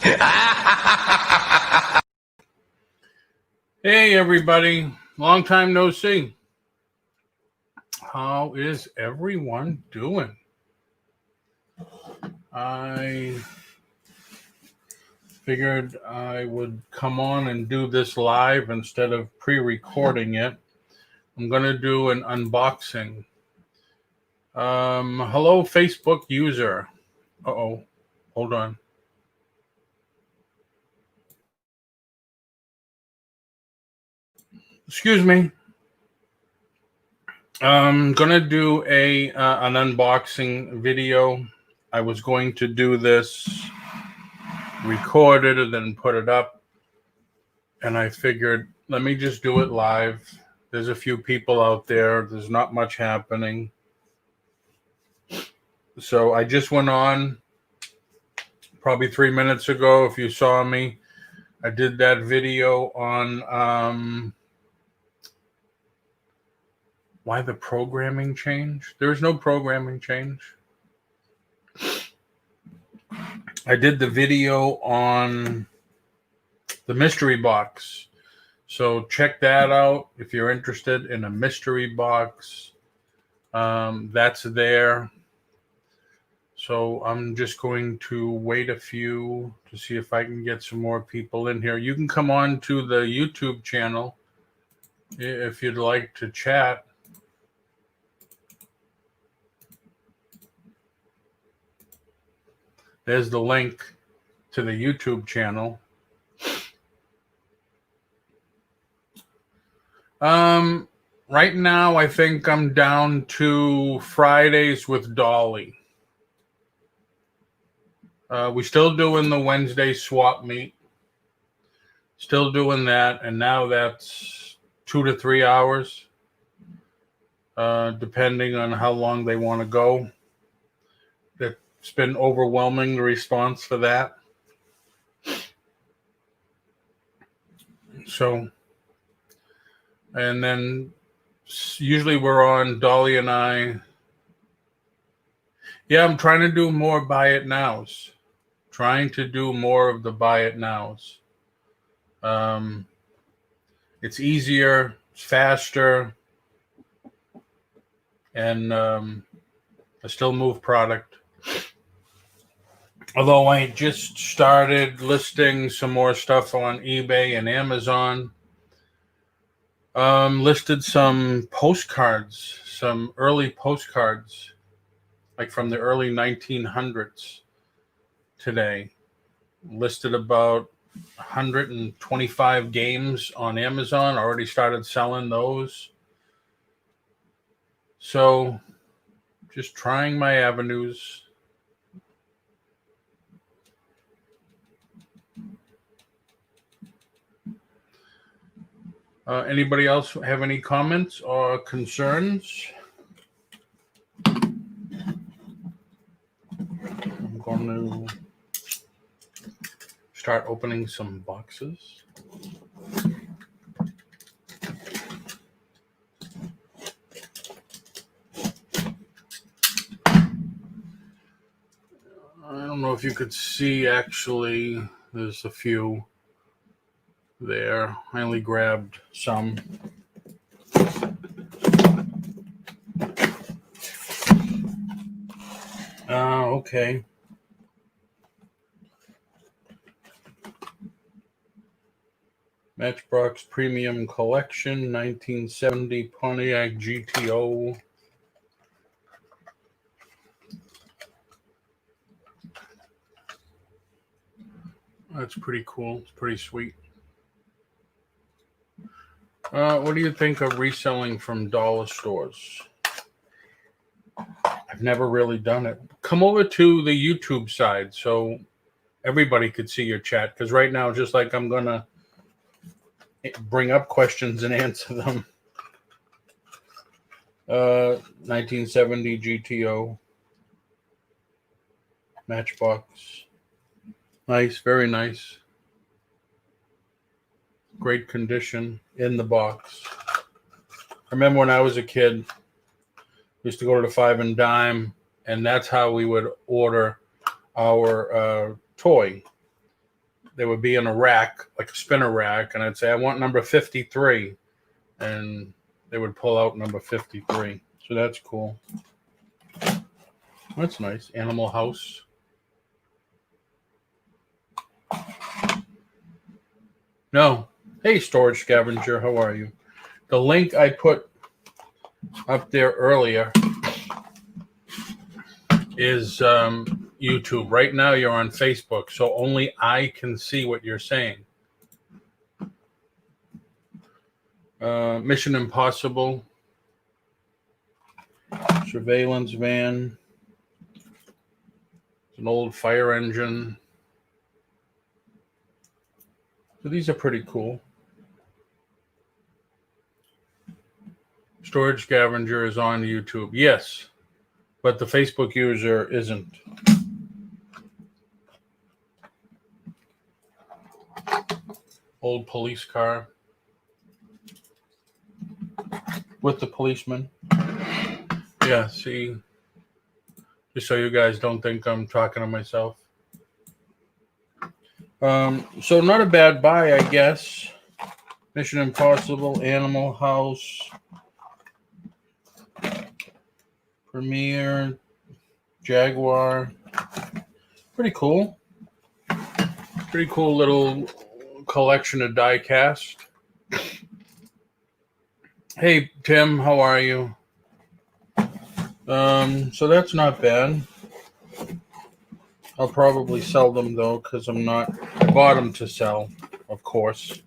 Hey everybody, long time no see. How is everyone doing? I figured I would come on and do this live instead of pre-recording it. I'm going to do an unboxing. Hello Facebook user. Uh-oh, hold on. Excuse me. I'm gonna do an unboxing video. I was going to do this, record it, and then put it up. And I figured, let me just do it live. There's a few people out there. There's not much happening. So I just went on probably 3 minutes ago. If you saw me, I did that video on why the programming changed. There's no programming change. I did the video on the mystery box. So check that out if you're interested in a mystery box. That's there. So I'm just going to wait a few to see if I can get some more people in here. You can come on to the YouTube channel if you'd like to chat. There's the link to the YouTube channel. Right now, I think I'm down to Fridays with Dolly. We're still doing the Wednesday swap meet. Still doing that, and now that's 2 to 3 hours, depending on how long they want to go. It's been overwhelming, the response for that. So, and then usually we're on, Dolly and I. Yeah, I'm trying to do more buy it nows. Trying to do more of the buy it nows. It's easier, it's faster, and I still move product. Although I just started listing some more stuff on eBay and Amazon. Listed some postcards, some early postcards, like from the early 1900s today. Listed about 125 games on Amazon. Already started selling those. So just trying my avenues. Anybody else have any comments or concerns? I'm going to start opening some boxes. I don't know if you could see, actually, there's a few there. I only grabbed some. Okay. Matchbox Premium Collection, 1970 Pontiac GTO. That's pretty cool. It's pretty sweet. What do you think of reselling from dollar stores? I've never really done it. Come over to the YouTube side so everybody could see your chat, because right now, just like I'm going to bring up questions and answer them. 1970 GTO. Matchbox. Nice, very nice. Great condition in the box. I remember when I was a kid, we used to go to the Five and Dime, and that's how we would order our toy. they would be in a rack, like a spinner rack, and I'd say, I want number 53. And they would pull out number 53. So that's cool. That's nice. Animal House. No. Hey, Storage Scavenger, how are you? The link I put up there earlier is YouTube. Right now you're on Facebook, so only I can see what you're saying. Mission Impossible. Surveillance van. It's an old fire engine. So these are pretty cool. Storage Scavenger is on YouTube. Yes, but the Facebook user isn't. Old police car with the policeman. Yeah, see, just so you guys don't think I'm talking to myself. So not a bad buy, I guess. Mission Impossible, Animal House, Premiere, Jaguar. Pretty cool. Pretty cool little collection of die cast. Hey, Tim, how are you? So that's not bad. I'll probably sell them, though, because I bought them to sell, of course.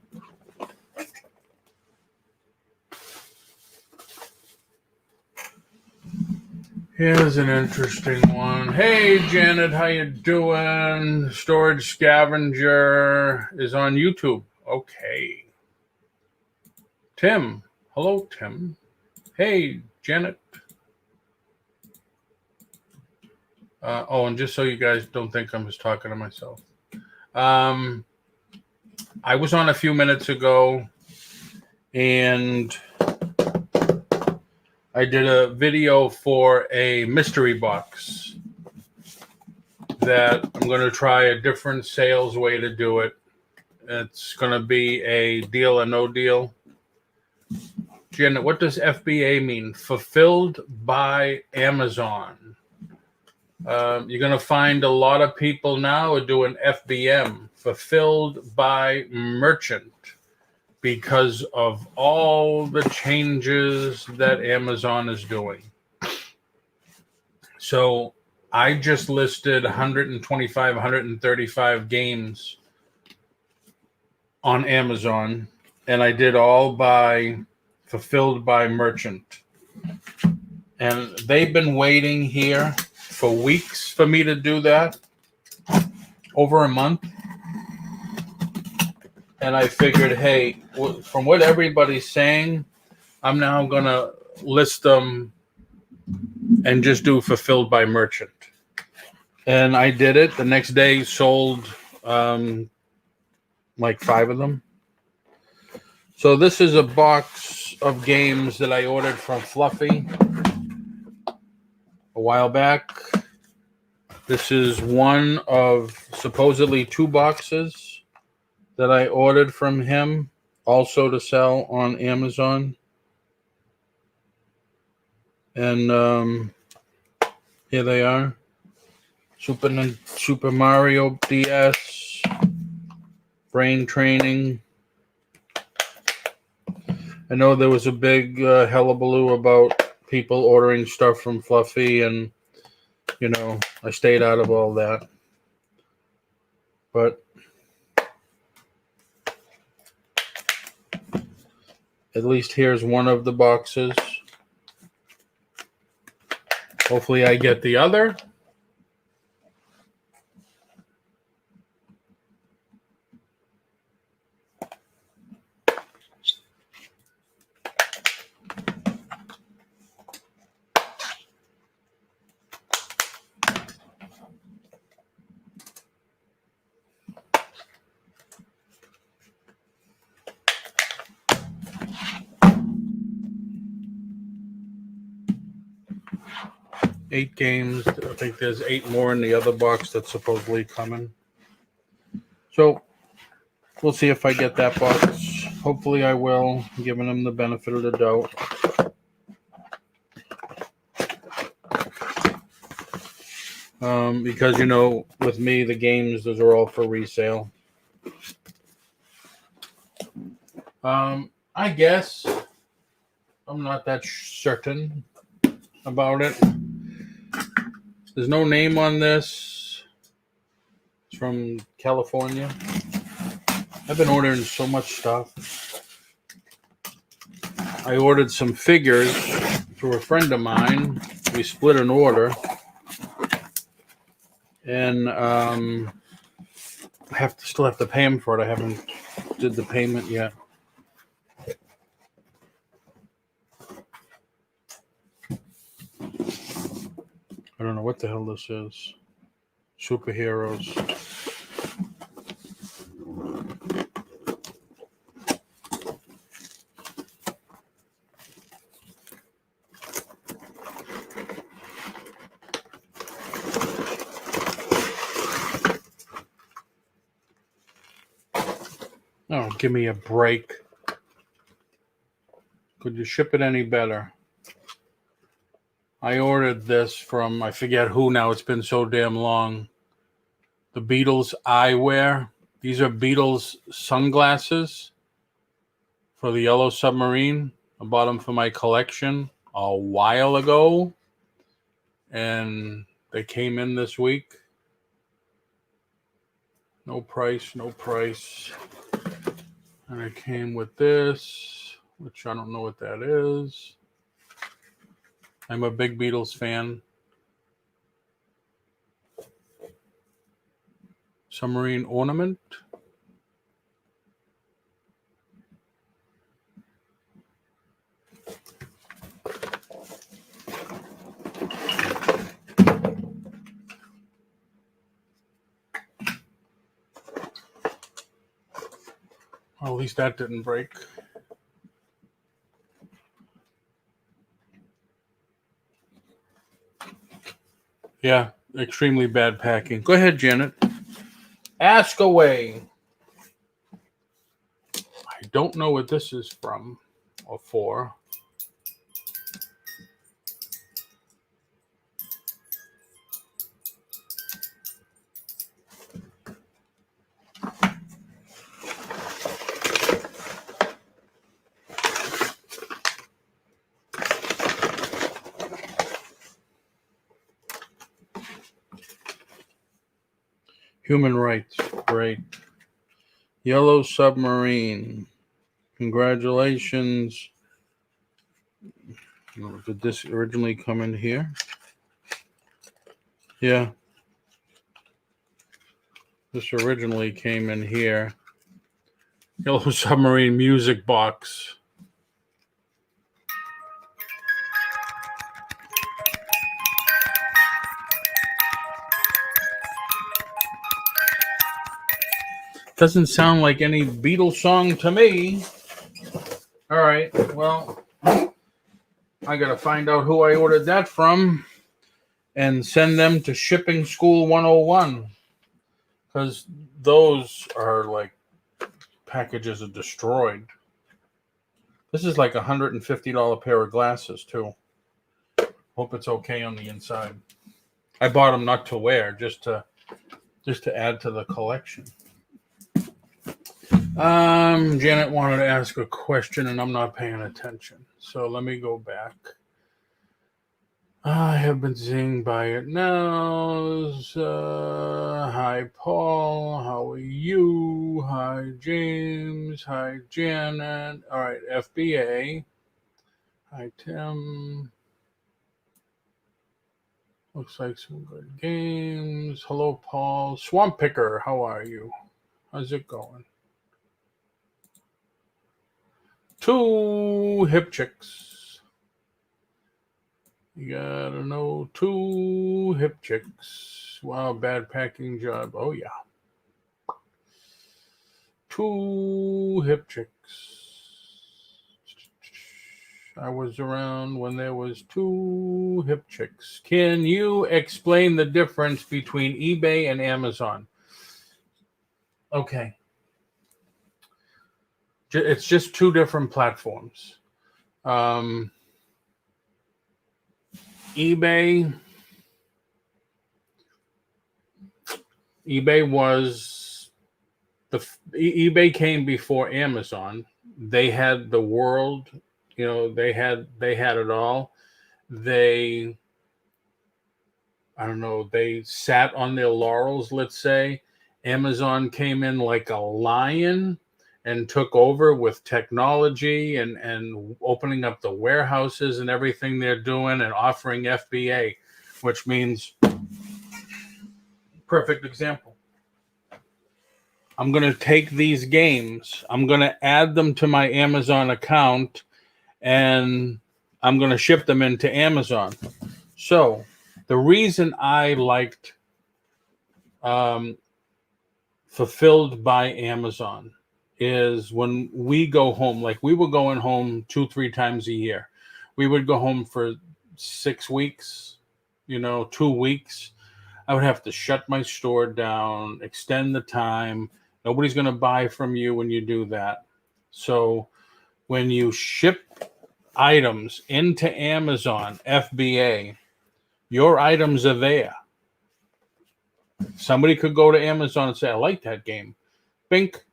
Here's an interesting one. Hey, Janet, how you doing? Storage Scavenger is on YouTube. Okay. Tim. Hello, Tim. Hey, Janet. And just so you guys don't think I'm just talking to myself. I was on a few minutes ago, and I did a video for a mystery box that I'm going to try a different sales way to do it. It's going to be a deal or no deal. Janet, what does FBA mean? Fulfilled by Amazon. You're going to find a lot of people now are doing FBM, fulfilled by merchant, because of all the changes that Amazon is doing. So I just listed 125, 135 games on Amazon, and I did all by fulfilled by merchant. And they've been waiting here for weeks for me to do that, over a month. And I figured, hey, from what everybody's saying, I'm now going to list them and just do fulfilled by merchant. And I did it. The next day sold like 5 of them. So this is a box of games that I ordered from Fluffy a while back. This is one of supposedly 2 boxes that I ordered from him, also to sell on Amazon. And here they are. Super Mario DS, Brain Training. I know there was a big hullabaloo about people ordering stuff from Fluffy, and, you know, I stayed out of all that. But at least here's one of the boxes. Hopefully I get the other. Eight games. I think there's 8 more in the other box that's supposedly coming. So we'll see if I get that box. Hopefully I will, giving them the benefit of the doubt. Because, you know, with me, the games, those are all for resale. I guess I'm not that certain about it. There's no name on this. It's from California. I've been ordering so much stuff. I ordered some figures through a friend of mine. We split an order. And I still have to pay him for it. I haven't did the payment yet. I don't know what the hell this is. Superheroes. Oh, give me a break. Could you ship it any better? I ordered this from, I forget who now. It's been so damn long. The Beatles eyewear. These are Beatles sunglasses for the Yellow Submarine. I bought them for my collection a while ago. And they came in this week. No price, no price. And it came with this, which I don't know what that is. I'm a big Beatles fan. Submarine ornament. Well, at least that didn't break. Yeah, extremely bad packing. Go ahead, Janet. Ask away. I don't know what this is from or for. Human rights. Great. Yellow Submarine. Congratulations. Did this originally come in here? Yeah. This originally came in here. Yellow Submarine music box. Doesn't sound like any Beatles song to me. All right, well, I got to find out who I ordered that from and send them to Shipping School 101, because those are like packages are destroyed. This is like $150 pair of glasses too. Hope it's okay on the inside. I bought them not to wear, just to add to the collection. Janet wanted to ask a question and I'm not paying attention. So let me go back. I have been seeing by it now. Hi, Paul. How are you? Hi, James. Hi, Janet. All right, FBA. Hi, Tim. Looks like some good games. Hello, Paul. Swamp Picker, how are you? How's it going? 2 hip chicks. You gotta know 2 hip chicks. Wow, bad packing job. Oh, yeah. 2 hip chicks. I was around when there was 2 hip chicks. Can you explain the difference between eBay and Amazon? Okay. It's just two different platforms. eBay was eBay came before Amazon. They had the world, they had it all. I don't know, they sat on their laurels, let's say. Amazon came in like a lion and took over with technology and opening up the warehouses and everything they're doing and offering FBA, which means, perfect example. I'm going to take these games, I'm going to add them to my Amazon account, and I'm going to ship them into Amazon. So the reason I liked Fulfilled by Amazon is when we go home, like we were going home 2-3 times a year. We would go home for 6 weeks, 2 weeks. I would have to shut my store down, extend the time. Nobody's going to buy from you when you do that. So when you ship items into Amazon, FBA, your items are there. Somebody could go to Amazon and say, I like that game. Bink,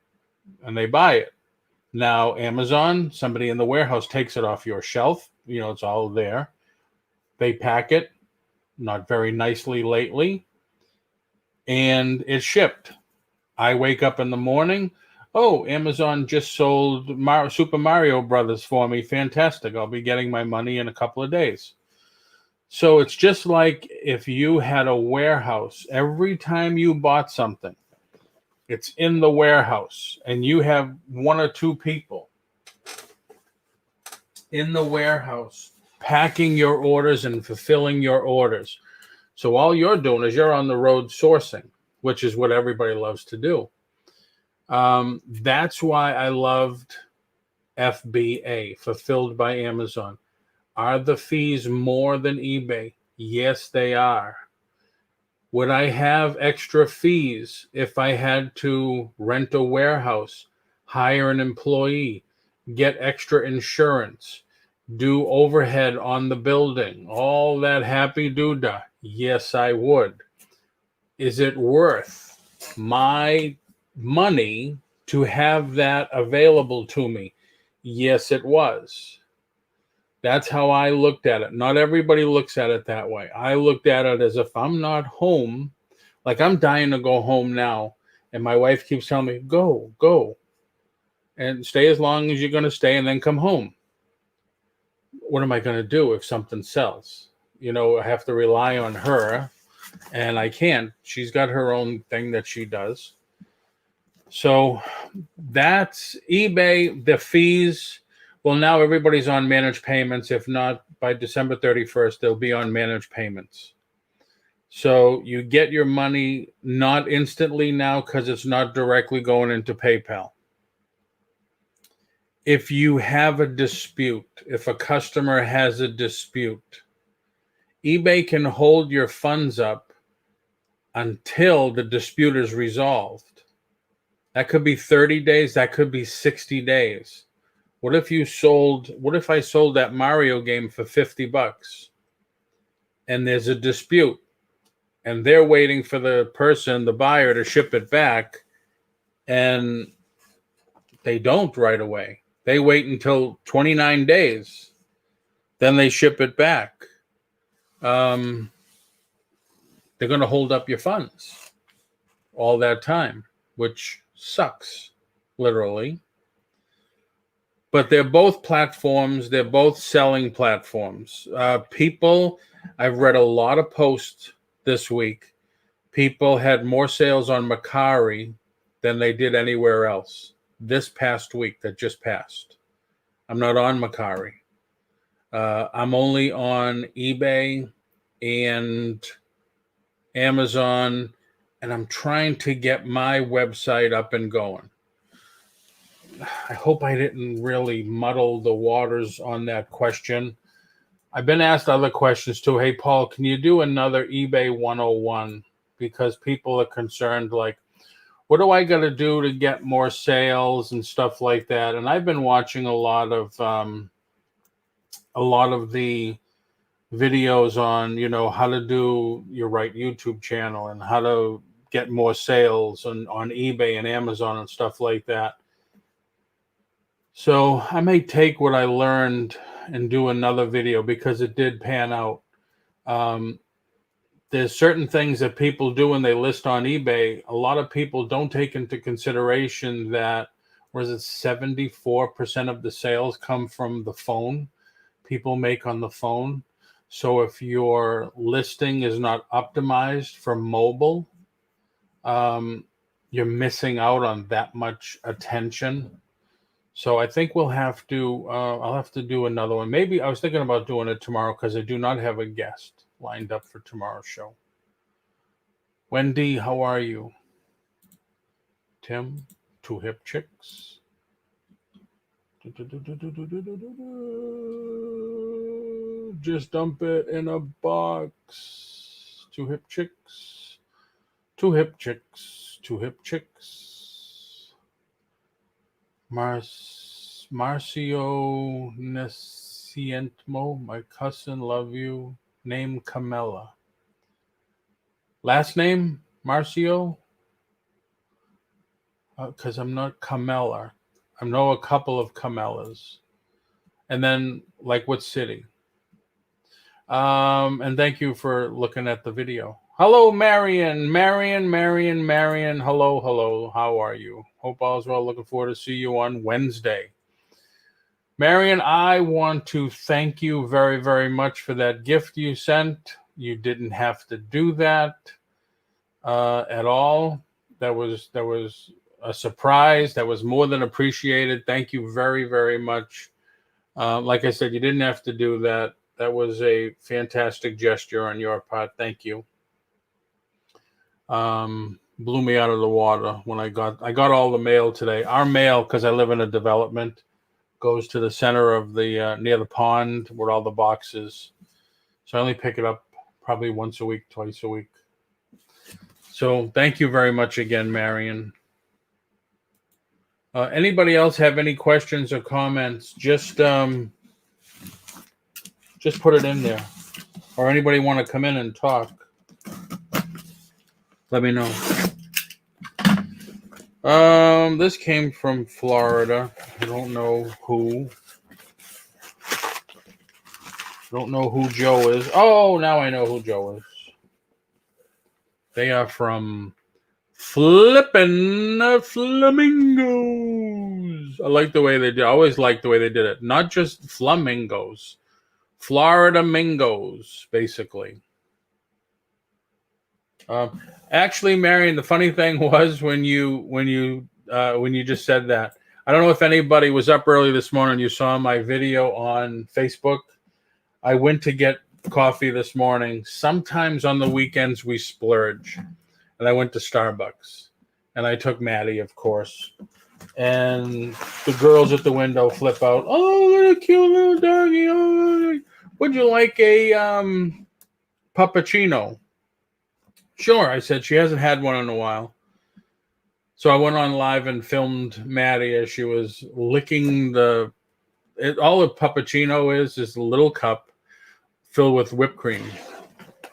and they buy it. Now, Amazon, somebody in the warehouse takes it off your shelf. It's all there. They pack it, not very nicely lately, and it's shipped. I wake up in the morning. Oh, Amazon just sold Super Mario Brothers for me. Fantastic. I'll be getting my money in a couple of days. So it's just like if you had a warehouse. Every time you bought something, it's in the warehouse, and you have 1 or 2 people in the warehouse packing your orders and fulfilling your orders. So all you're doing is you're on the road sourcing, which is what everybody loves to do. That's why I loved FBA, Fulfilled by Amazon. Are the fees more than eBay? Yes, they are. Would I have extra fees if I had to rent a warehouse, hire an employee, get extra insurance, do overhead on the building, all that happy doodah? Yes, I would. Is it worth my money to have that available to me? Yes, it was. That's how I looked at it. Not everybody looks at it that way. I looked at it as if I'm not home, like I'm dying to go home now, and my wife keeps telling me, go, and stay as long as you're going to stay and then come home. What am I going to do if something sells? I have to rely on her, and I can't. She's got her own thing that she does. So that's eBay. The fees, well, now everybody's on managed payments. If not, by December 31st, they'll be on managed payments. So you get your money not instantly now because it's not directly going into PayPal. If you have a dispute, if a customer has a dispute, eBay can hold your funds up until the dispute is resolved. That could be 30 days. That could be 60 days. What if I sold that Mario game for $50 and there's a dispute and they're waiting for the buyer to ship it back, and they don't right away. They wait until 29 days. Then they ship it back. They're going to hold up your funds all that time, which sucks, literally. But they're both platforms. They're both selling platforms. I've read a lot of posts this week. People had more sales on Mercari than they did anywhere else this past week that just passed. I'm not on Mercari. I'm only on eBay and Amazon, and I'm trying to get my website up and going. I hope I didn't really muddle the waters on that question. I've been asked other questions too. Hey, Paul, can you do another eBay 101? Because people are concerned, like, what do I got to do to get more sales and stuff like that? And I've been watching a lot of the videos on, how to do your right YouTube channel and how to get more sales on eBay and Amazon and stuff like that. So I may take what I learned and do another video because it did pan out. There's certain things that people do when they list on eBay. A lot of people don't take into consideration that, was it 74% of the sales come from the phone people make on the phone. So if your listing is not optimized for mobile, you're missing out on that much attention. So I think we'll have to, I'll have to do another one. Maybe I was thinking about doing it tomorrow because I do not have a guest lined up for tomorrow's show. Wendy, how are you? Tim, 2 hip chicks. Just dump it in a box. 2 hip chicks. 2 hip chicks. 2 hip chicks. Marcio Nesientmo, my cousin, love you. Name Camella. Last name Marcio? Because I'm not Camella. I know a couple of Camellas. And then, like, what city? And thank you for looking at the video. Hello, Marion. Hello. How are you? Hope all is well. Looking forward to see you on Wednesday. Marion, I want to thank you very, very much for that gift you sent. You didn't have to do that at all. That was a surprise. That was more than appreciated. Thank you very, very much. Like I said, you didn't have to do that. That was a fantastic gesture on your part. Thank you. Blew me out of the water when I got all the mail today. Our mail, because I live in a development, goes to the center of the near the pond where all the boxes. So I only pick it up probably once a week, twice a week. So thank you very much again, Marion. Anybody else have any questions or comments? Just put it in there. Or anybody want to come in and talk? Let me know. This came from Florida. I don't know who. Don't know who Joe is. Oh, now I know who Joe is. They are from Flippin' Flamingos. I like the way they did. I always liked the way they did it. Not just flamingos, Florida Mingos, basically. Actually, Marion, the funny thing was when you just said that. I don't know if anybody was up early this morning. You saw my video on Facebook. I went to get coffee this morning. Sometimes on the weekends we splurge. And I went to Starbucks. And I took Maddie, of course. And the girls at the window flip out. Oh, what a cute little doggy. Oh, would you like a puppuccino? Sure, I said. She hasn't had one in a while. So I went on live and filmed Maddie as she was licking all a puppuccino is a little cup filled with whipped cream.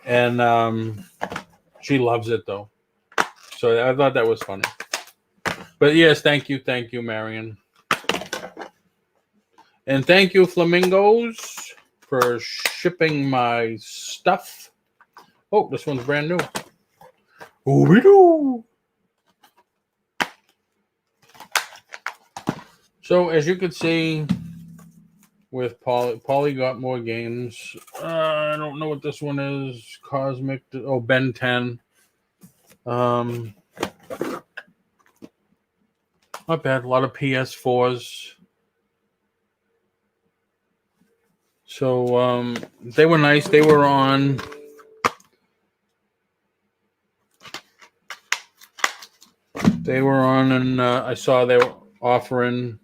And she loves it, though. So I thought that was funny. But yes, thank you, Marion. And thank you, Flamingos, for shipping my stuff. Oh, this one's brand new. Ooh-wee-doo. So as you can see with Polly got more games. I don't know what this one is. Cosmic. Oh, Ben 10. Not bad. A lot of PS4s. So they were nice. They were on. And I saw they were offering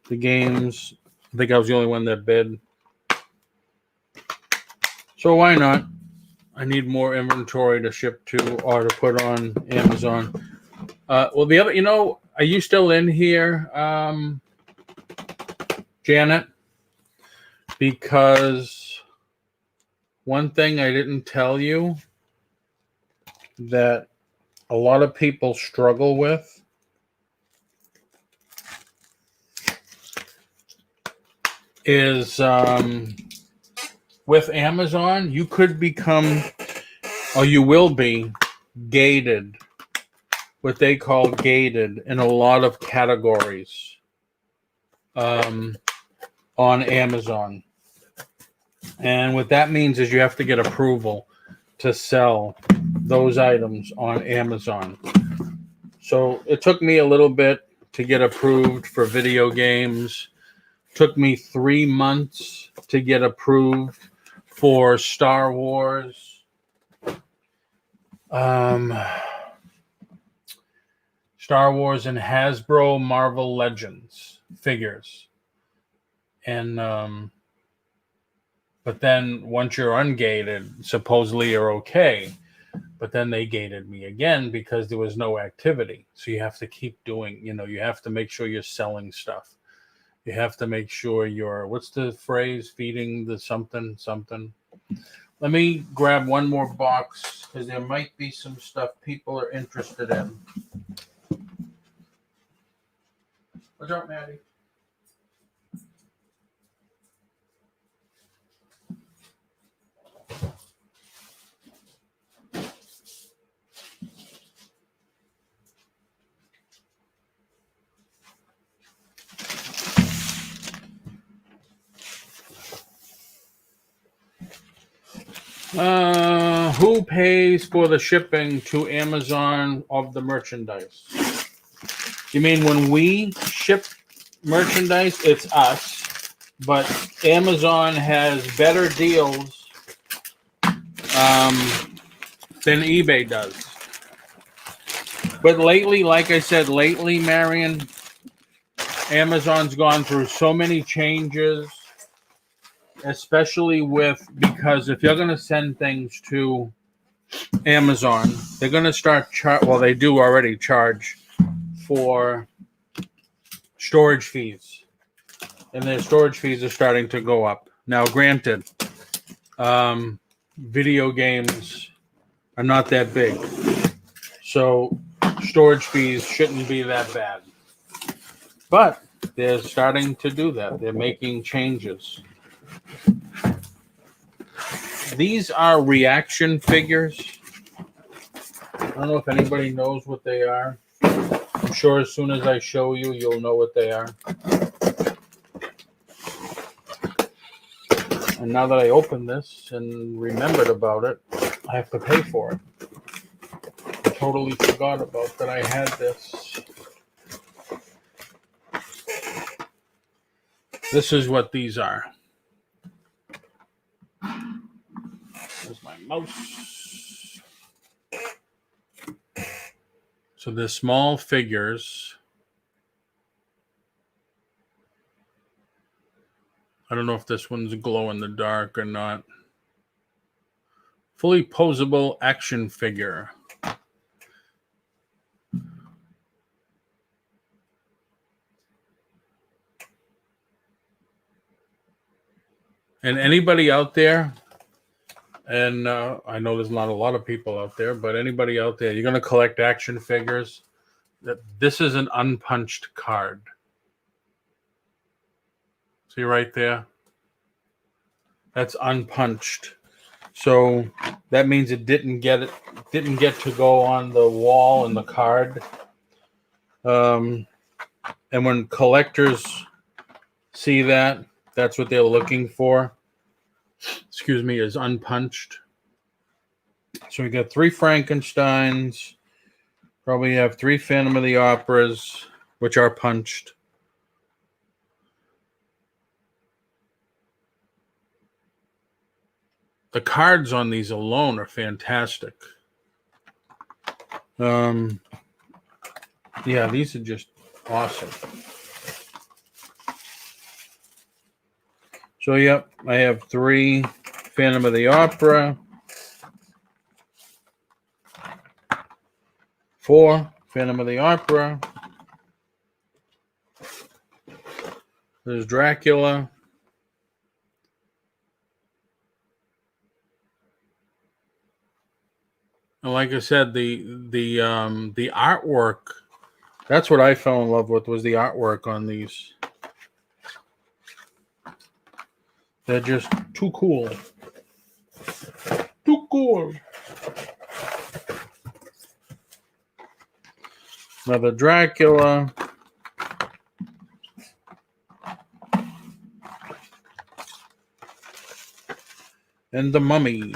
the games. I think I was the only one that bid. So why not? I need more inventory to ship to or to put on Amazon. Well, the other, are you still in here, Janet? Because one thing I didn't tell you that a lot of people struggle with is with Amazon, you could become, or you will be, gated, what they call gated in a lot of categories on Amazon. And what that means is you have to get approval to sell those items on Amazon. So it took me a little bit to get approved for video games. Took me 3 months to get approved for Star Wars. Star Wars and Hasbro Marvel Legends figures. And but then once you're ungated, supposedly you're okay. But then they gated me again because there was no activity. So you have to keep doing, you have to make sure you're selling stuff. You have to make sure you're, what's the phrase, feeding the something. Let me grab one more box because there might be some stuff people are interested in. What's up, Maddie? Who pays for the shipping to Amazon of the merchandise? You mean when we ship merchandise, it's us, but Amazon has better deals than eBay does. But lately, like I said, Marion, Amazon's gone through so many changes, especially because if you're going to send things to Amazon, they're going to start they do already charge for storage fees, and their storage fees are starting to go up. Now, granted, video games are not that big, so storage fees shouldn't be that bad. But they're starting to do that. They're making changes. These are reaction figures. I don't know if anybody knows what they are. I'm sure as soon as I show you, you'll know what they are. And now that I opened this and remembered about it, I have to pay for it. I totally forgot about that I had this. This is what these are. There's my mouse. So they're small figures. I don't know if this one's glow in the dark or not. Fully posable action figure. And anybody out there, and I know there's not a lot of people out there, but anybody out there, you're going to collect action figures, this is an unpunched card. See right there? That's unpunched. So that means it didn't get to go on the wall in the card. And when collectors see that, that's what they're looking for. Excuse me, is unpunched. So we got 3 Frankensteins. Probably have 3 Phantom of the Operas, which are punched. The cards on these alone are fantastic. Yeah, these are just awesome. So, yep, I have 3 Phantom of the Opera, 4 Phantom of the Opera. There's Dracula. And like I said, the artwork, that's what I fell in love with, was the artwork on these. They're just too cool. Too cool. Another Dracula. And the Mummy.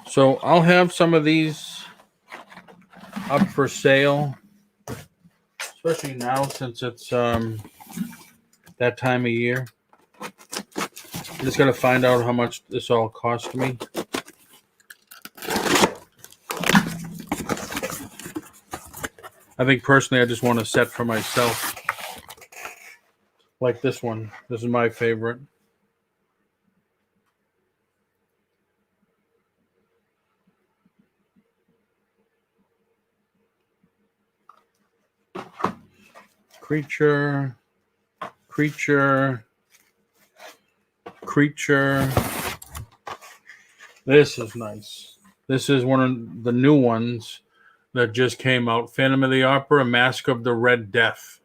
So I'll have some of these up for sale, especially now since it's that time of year. I'm just gonna find out how much this all cost me. I think personally I just want a set for myself. Like this one. This is my favorite. Creature. This is nice. This is one of the new ones that just came out. Phantom of the Opera, Mask of the Red Death.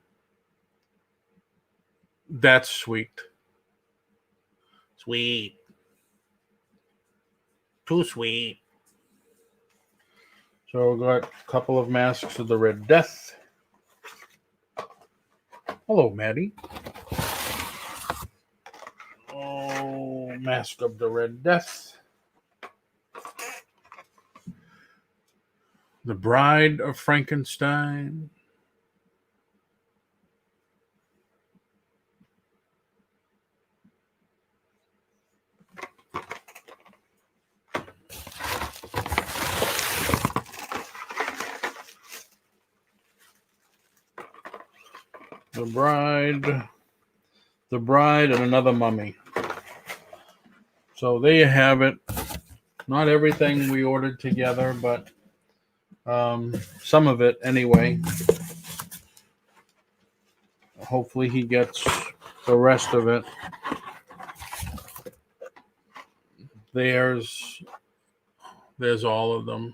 That's sweet. Sweet. Too sweet. So we got a couple of Masks of the Red Death. Hello, Maddie. Oh, Mask of the Red Death. The Bride of Frankenstein. The Bride, and another Mummy. So there you have it. Not everything we ordered together, but some of it anyway. Hopefully he gets the rest of it. There's all of them.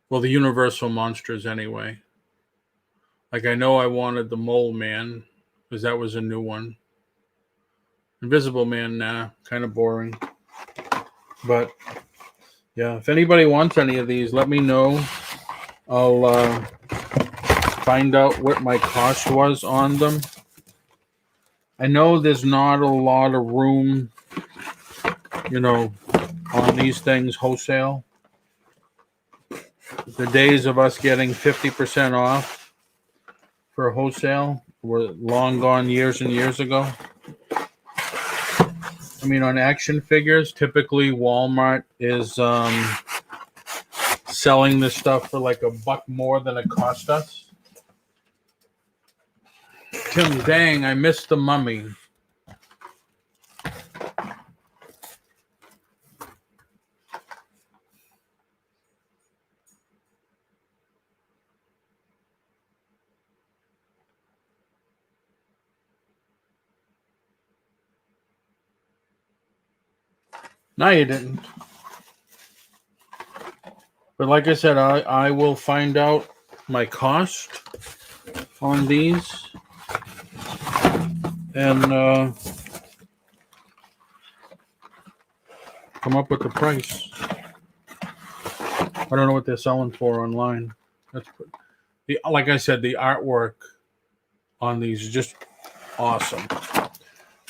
Well, the Universal Monsters anyway. Like, I know I wanted the Mole Man, because that was a new one. Invisible Man, nah, kind of boring. But, yeah, if anybody wants any of these, let me know. I'll find out what my cost was on them. I know there's not a lot of room, on these things wholesale. The days of us getting 50% off for wholesale were long gone years and years ago. I mean, on action figures, typically Walmart is selling this stuff for like $1 more than it cost us. Tim, dang, I missed the Mummy. No, you didn't. But like I said, I will find out my cost on these and come up with the price. I don't know what they're selling for online. Like I said, the artwork on these is just awesome.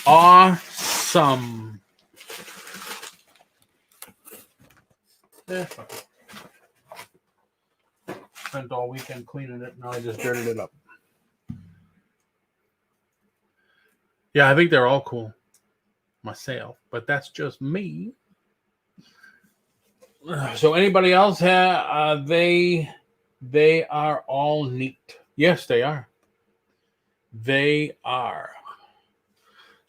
Awesome. Yeah. Spent all weekend cleaning it. Now I just dirtied it up. Yeah, I think they're all cool myself, but that's just me. So anybody else have? They are all neat. Yes, they are. They are.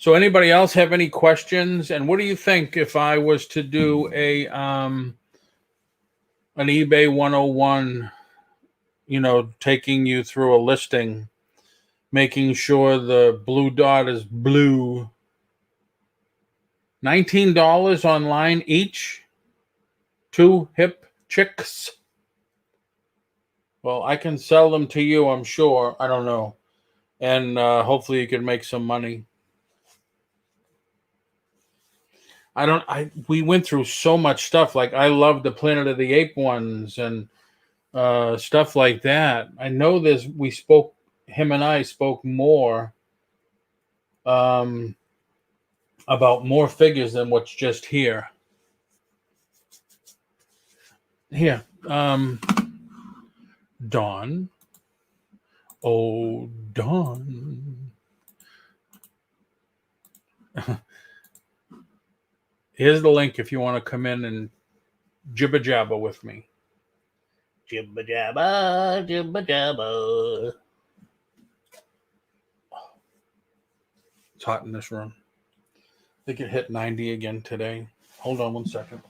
So anybody else have any questions? And what do you think if I was to do a an eBay 101, taking you through a listing, making sure the blue dot is blue. $19 online each. 2 hip chicks. Well, I can sell them to you, I'm sure. I don't know. And hopefully you can make some money. We went through so much stuff. Like, I love the Planet of the Apes ones and stuff like that. I know him and I spoke more about more figures than what's just here. Here. Dawn. Oh, Dawn. Here's the link if you want to come in and jibba jabba with me. Jibba jabba, jibba jabba. It's hot in this room. I think it hit 90 again today. Hold on one second.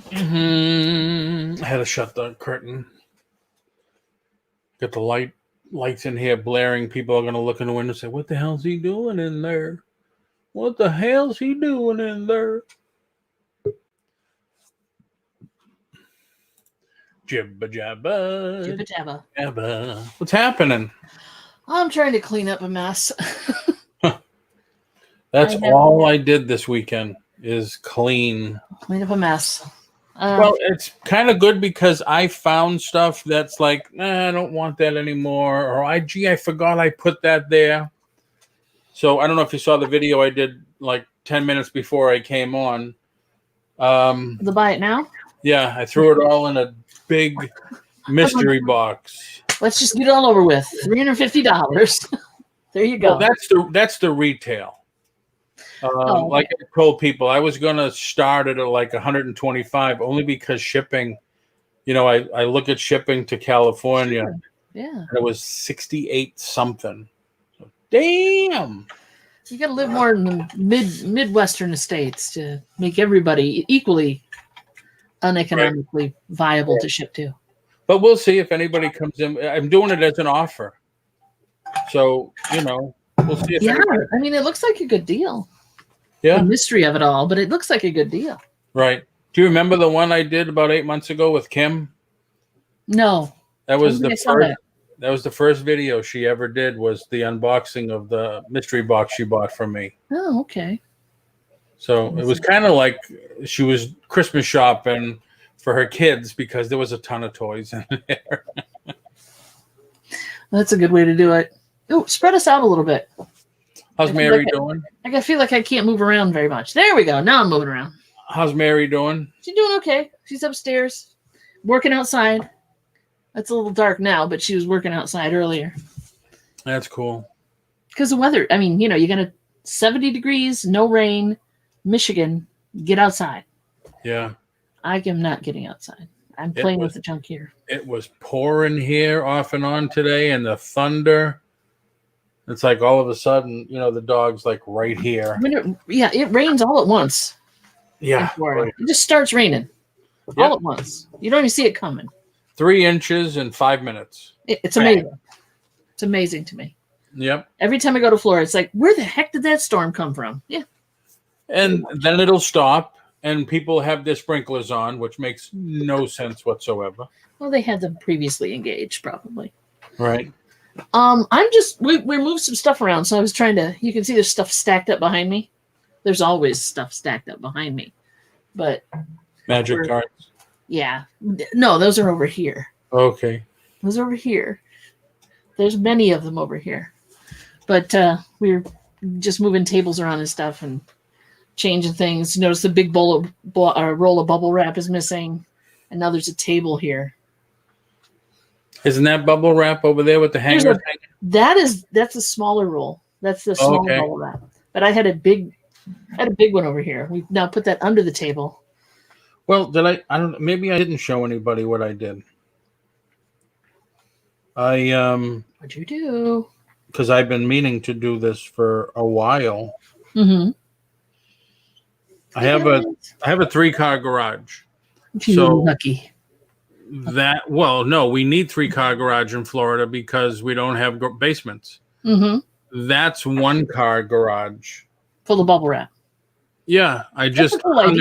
I had to shut the curtain. Get the lights in here blaring. People are going to look in the window and say, what the hell's he doing in there? What the hell's he doing in there? Jibba jabba. Jibba jabba. Jabba. What's happening? I'm trying to clean up a mess. That's all I did this weekend is clean up a mess. Well, it's kind of good because I found stuff that's like, I don't want that anymore. Or I forgot I put that there. So I don't know if you saw the video I did like 10 minutes before I came on. The buy it now? Yeah, I threw it all in a big mystery box. Let's just get it all over with. $350. There you go. Well, that's the retail. Like I told people, I was going to start it at like 125 only because shipping, I look at shipping to California. Sure. Yeah. And it was 68 something. So, damn. You got to live more in the Midwestern states to make everybody equally uneconomically viable to ship to. But we'll see if anybody comes in. I'm doing it as an offer. So, we'll see if anybody... I mean, it looks like a good deal. Yeah. The mystery of it all, but it looks like a good deal. Right. Do you remember the one I did about 8 months ago with Kim? No. That was the first video she ever did, was the unboxing of the mystery box she bought from me. Oh, okay. So it was kind of like she was Christmas shopping for her kids because there was a ton of toys in there. That's a good way to do it. Oh, spread us out a little bit. How's Mary doing? I feel like I can't move around very much. There we go. Now I'm moving around. How's Mary doing? She's doing okay. She's upstairs, working outside. It's a little dark now, but she was working outside earlier. That's cool. Because the weather, I mean, you got 70 degrees, no rain, Michigan, get outside. Yeah. I am not getting outside. I'm playing with the junk here. It was pouring here off and on today, and the thunder. It's like all of a sudden, the dog's like right here. It rains all at once. Yeah. Right. It just starts raining all at once. You don't even see it coming. 3 inches in 5 minutes. It's amazing. It's amazing to me. Yep. Every time I go to Florida, it's like, where the heck did that storm come from? Yeah. And then it'll stop, and people have their sprinklers on, which makes no sense whatsoever. Well, they had them previously engaged, probably. Right. We moved some stuff around, so I was trying to, you can see there's stuff stacked up behind me. There's always stuff stacked up behind me. But magic cards. Yeah. No, those are over here. Okay. Those are over here. There's many of them over here. But we're just moving tables around and stuff and changing things. Notice the big roll of bubble wrap is missing. And now there's a table here. Isn't that bubble wrap over there with the hanger thing? That's a smaller roll. That's the smaller Okay. bubble wrap. But I had a big one over here. We now put that under the table. Well, I don't. Maybe I didn't show anybody what I did. What'd you do? Because I've been meaning to do this for a while. Mm-hmm. I have a 3-car garage. So lucky. No, we need 3-car garage in Florida because we don't have basements. Mm-hmm. That's 1-car garage. Full of bubble wrap. Yeah, I just hung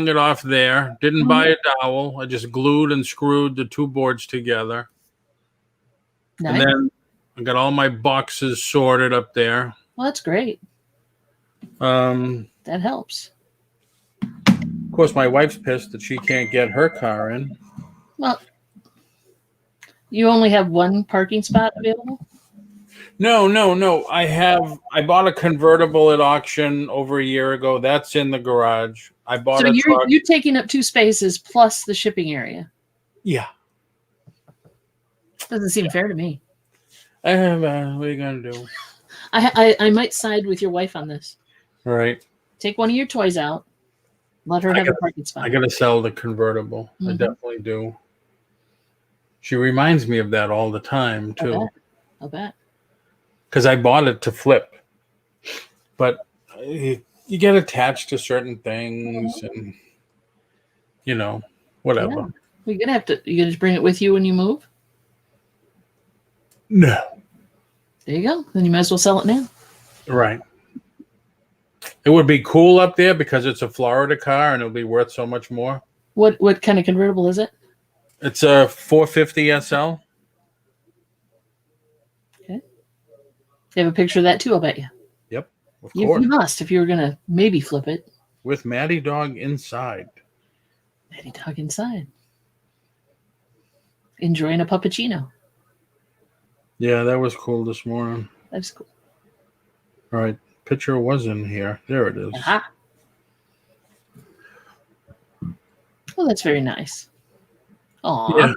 it off there. Didn't buy a dowel. I just glued and screwed the 2 boards together. Nice. And then I got all my boxes sorted up there. Well, that's great. That helps. Of course, my wife's pissed that she can't get her car in. Well, you only have 1 parking spot available? No. I bought a convertible at auction over a year ago. That's in the garage. I bought a truck. You're taking up 2 spaces plus the shipping area. Yeah. Doesn't seem fair to me. What are you gonna do? I might side with your wife on this. All right. Take one of your toys out. Let her have a parking spot. I gotta sell the convertible. Mm-hmm. I definitely do. She reminds me of that all the time too. I'll bet. Because I bought it to flip, but you get attached to certain things, and whatever. Yeah. You gonna just bring it with you when you move? No. There you go. Then you might as well sell it now. Right. It would be cool up there because it's a Florida car and it'll be worth so much more. What kind of convertible is it? It's a 450 SL. Okay. You have a picture of that too, I'll bet you. Yep. Of course. You must if you were gonna maybe flip it. With Maddie Dog inside. Maddie Dog inside. Enjoying a puppuccino. Yeah, that was cool this morning. That's cool. All right. Picture was in here. There it is. Aha. Oh, that's very nice. Aw. Yeah.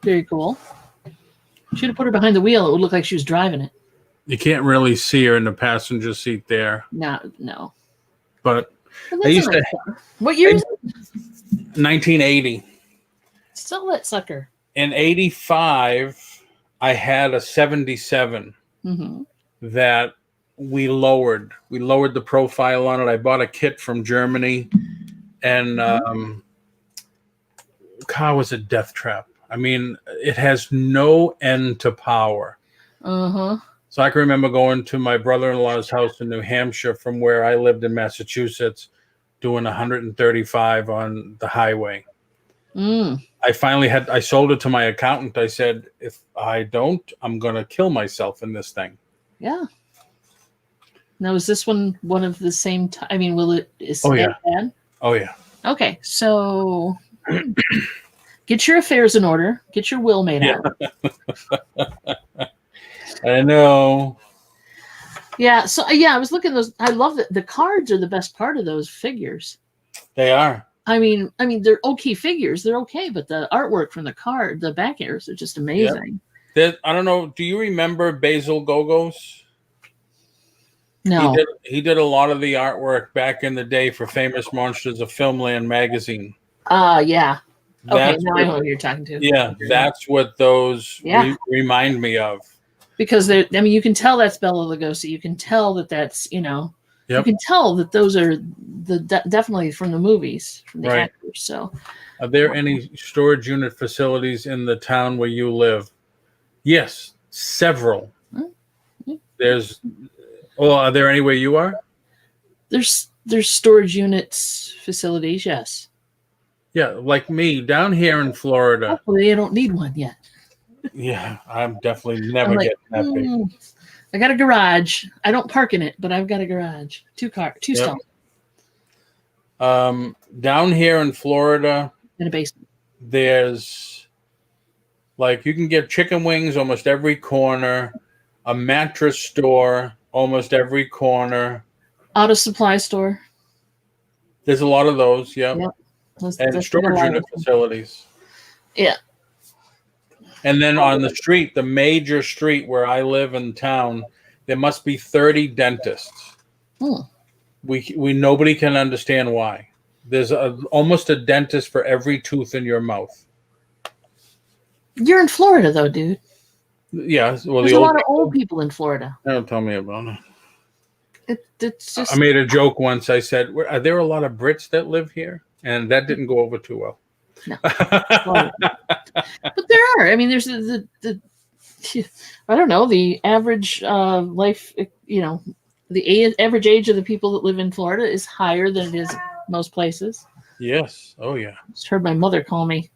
Very cool. Should have put her behind the wheel. It would look like she was driving it. You can't really see her in the passenger seat there. No. But I used to. What year is it? 1980. Sell that sucker. In 85, I had a 77 that we lowered. We lowered the profile on it. I bought a kit from Germany, and car was a death trap. I mean, it has no end to power. So I can remember going to my brother-in-law's house in New Hampshire from where I lived in Massachusetts, doing 135 on the highway. I sold it to my accountant. I said, if I don't, I'm going to kill myself in this thing. Yeah. Now, is this one of the same time? I mean, is it bad? Oh, yeah. Okay. So get your affairs in order. Get your will made out. I know. Yeah. So, I was looking at those. I love that the cards are the best part of those figures. They are. I mean, they're okay figures. They're okay, but the artwork from the back airs are just amazing. Yep. I don't know. Do you remember Basil Gogos? No. He did a lot of the artwork back in the day for Famous Monsters of Filmland magazine. Yeah. Okay, now I know who you're talking to. Yeah, that's what those remind me of. Because you can tell that's Bela Lugosi. You can tell that's, you can tell that those are definitely from the movies, from the actors. So, are there any storage unit facilities in the town where you live? Yes, several. Are there any where you are? There's storage units facilities, yes. Yeah, like me down here in Florida. Hopefully, I don't need one yet. Yeah, I'm definitely never getting that big. I got a garage. I don't park in it, but I've got a garage. 2 stalls. Down here in Florida, in a basement, there's you can get chicken wings almost every corner, a mattress store almost every corner, auto supply store. There's a lot of those, and storage unit facilities. Yeah. And then on the street, the major street where I live in town, there must be 30 dentists. Hmm. We nobody can understand why. There's almost a dentist for every tooth in your mouth. You're in Florida, though, dude. Yeah, well, There's a lot of old people in Florida. Don't tell me about it. It's just. I made a joke once. I said, "Are there a lot of Brits that live here?" And that didn't go over too well. No. But there are. I mean, there's the I don't know, the average life, the average age of the people that live in Florida is higher than it is most places. Yes. Oh, yeah. I just heard my mother call me.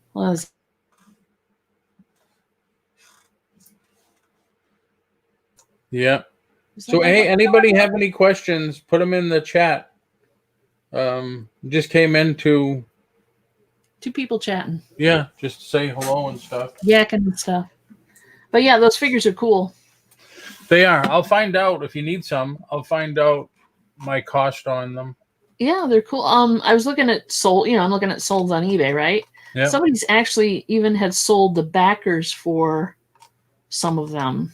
Yeah. So, hey, anybody have any questions? Put them in the chat. Just came into. Two people chatting. Yeah, just say hello and stuff. Yakking and stuff. But yeah, those figures are cool. They are. I'll find out if you need some. I'll find out my cost on them. Yeah, they're cool. I was looking at sold. I'm looking at solds on eBay, right? Yeah. Somebody's actually even had sold the backers for some of them,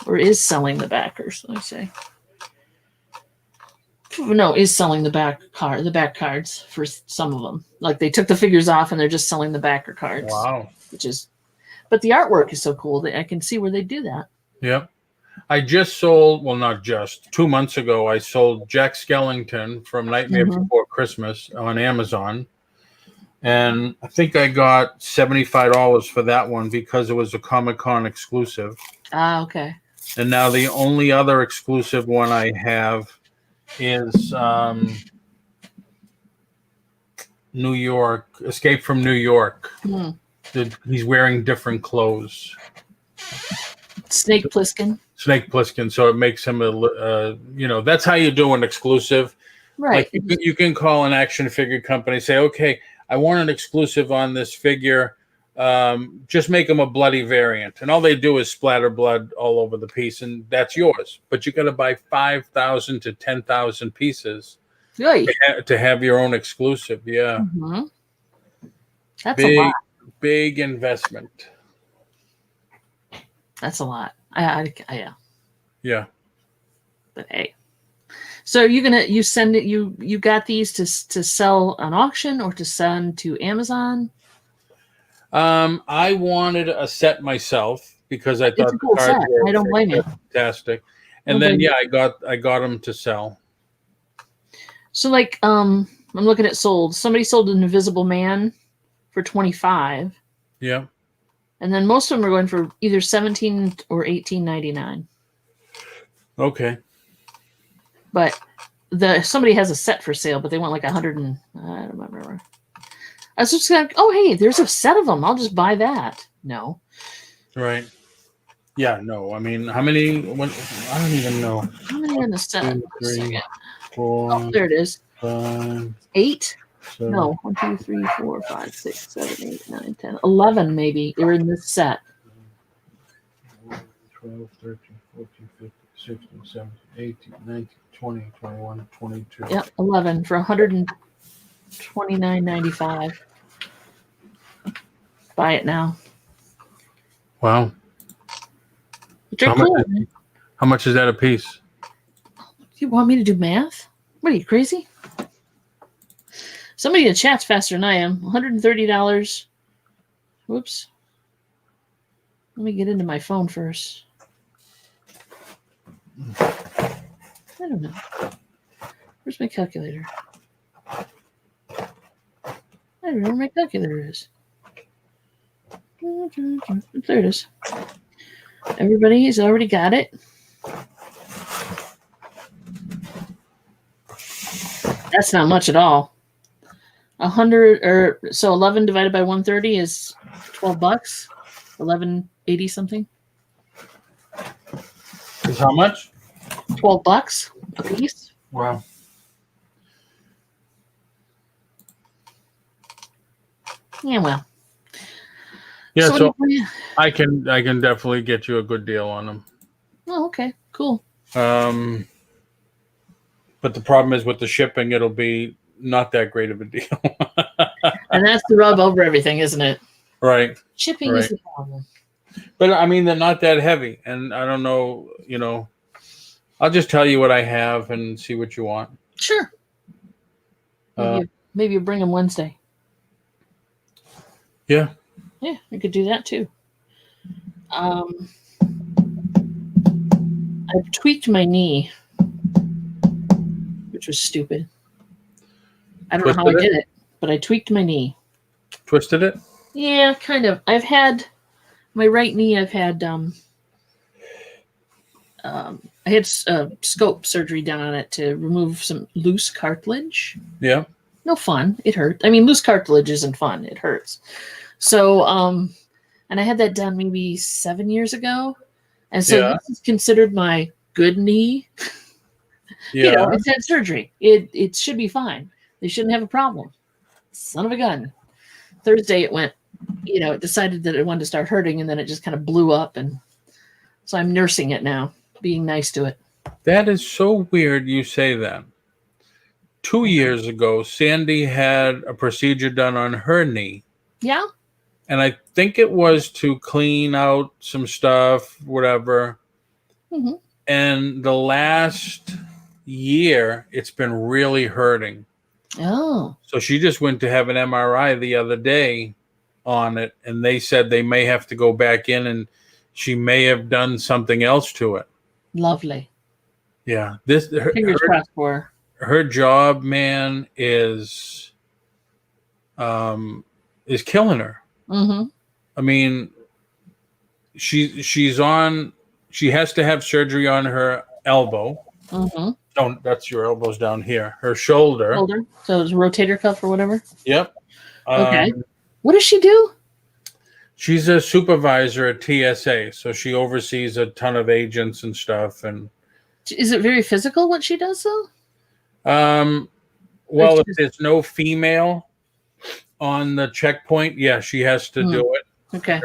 or is selling the backers. Let me say. No, is selling the back cards for some of them. Like they took the figures off and they're just selling the backer cards. Wow. But the artwork is so cool that I can see where they do that. Yep. I just sold, well, not just, 2 months ago, I sold Jack Skellington from Nightmare Before Christmas on Amazon. And I think I got $75 for that one because it was a Comic-Con exclusive. Ah, okay. And now the only other exclusive one I have is New York, Escape from New York. He's wearing different clothes. Snake Plissken. Snake Plissken, so it makes him that's how you do an exclusive. Right. Like you can call an action figure company, say, okay, I want an exclusive on this figure. Just make them a bloody variant. And all they do is splatter blood all over the piece, and that's yours. But you got to buy 5,000 to 10,000 pieces to have your own exclusive. Yeah. Mm-hmm. That's a lot. Big investment. That's a lot. Yeah. Yeah. But hey. So you send it, you got these to sell on auction or to send to Amazon? I wanted a set myself because I thought it's a cool set. I don't blame you. Fantastic. And then I got them to sell. So like I'm looking at sold. Somebody sold an Invisible Man for $25. Yeah. And then most of them are going for either $17 or $18.99. Okay. But somebody has a set for sale, but they want like 100 and I don't remember. I was just like, oh hey, there's a set of them. I'll just buy that. No. Right. Yeah. No. I mean, how many? I don't even know. How many in the set? 2, 3, 4. Oh, there it is. 5, 8. 7. No, 1, 2, 3, 4, 5, 6, 7, 8, 9, 10, 11 maybe. They're in this set. 12, 13, 14, 15, 16, 17, 18, 19, 20, 21, 22. Yep, 11 for $129.95. Buy it now. Wow. So how much is that a piece? You want me to do math? What are you, crazy? Somebody in the chat's faster than I am. $130. Whoops. Let me get into my phone first. I don't know. Where's my calculator? I don't know where my calculator is. There it is. Everybody's already got it. That's not much at all. 11 divided by 130 is $12. 11.80 something. Is how much? $12 a piece. Wow. Yeah, well. Yeah, so I can definitely get you a good deal on them. Oh, okay, cool. But the problem is with the shipping, it'll be not that great of a deal. And that's the rub over everything, isn't it? Right. Shipping is the problem. But I mean, they're not that heavy, and I don't know. I'll just tell you what I have and see what you want. Sure. Maybe you bring them Wednesday. Yeah. Yeah, we could do that too. I tweaked my knee, which was stupid. I don't know how I did it, but I tweaked my knee. Twisted it? Yeah, kind of. I've had my right knee. I've had I had scope surgery done on it to remove some loose cartilage. Yeah. No fun. It hurt. I mean, loose cartilage isn't fun. It hurts. So, and I had that done maybe 7 years ago. And so this is considered my good knee. Yeah. It's had surgery. It should be fine. They shouldn't have a problem. Son of a gun. Thursday it went, it decided that it wanted to start hurting, and then it just kind of blew up. And so I'm nursing it now, being nice to it. That is so weird you say that. 2 years ago, Sandy had a procedure done on her knee. Yeah. And I think it was to clean out some stuff, whatever. Mm-hmm. And the last year, it's been really hurting. Oh. So she just went to have an MRI the other day on it, and they said they may have to go back in, and she may have done something else to it. Lovely. Yeah. Fingers crossed for her. Her job, man, is killing her. Mm-hmm. I mean, she has to have surgery on her elbow. Mm-hmm. Don't, that's your elbows down here. Her shoulder. So it's rotator cuff or whatever. Yep. Okay. What does she do? She's a supervisor at TSA, so she oversees a ton of agents and stuff. And is it very physical what she does, though? Well, if there's no female on the checkpoint, yeah, she has to do it. Okay.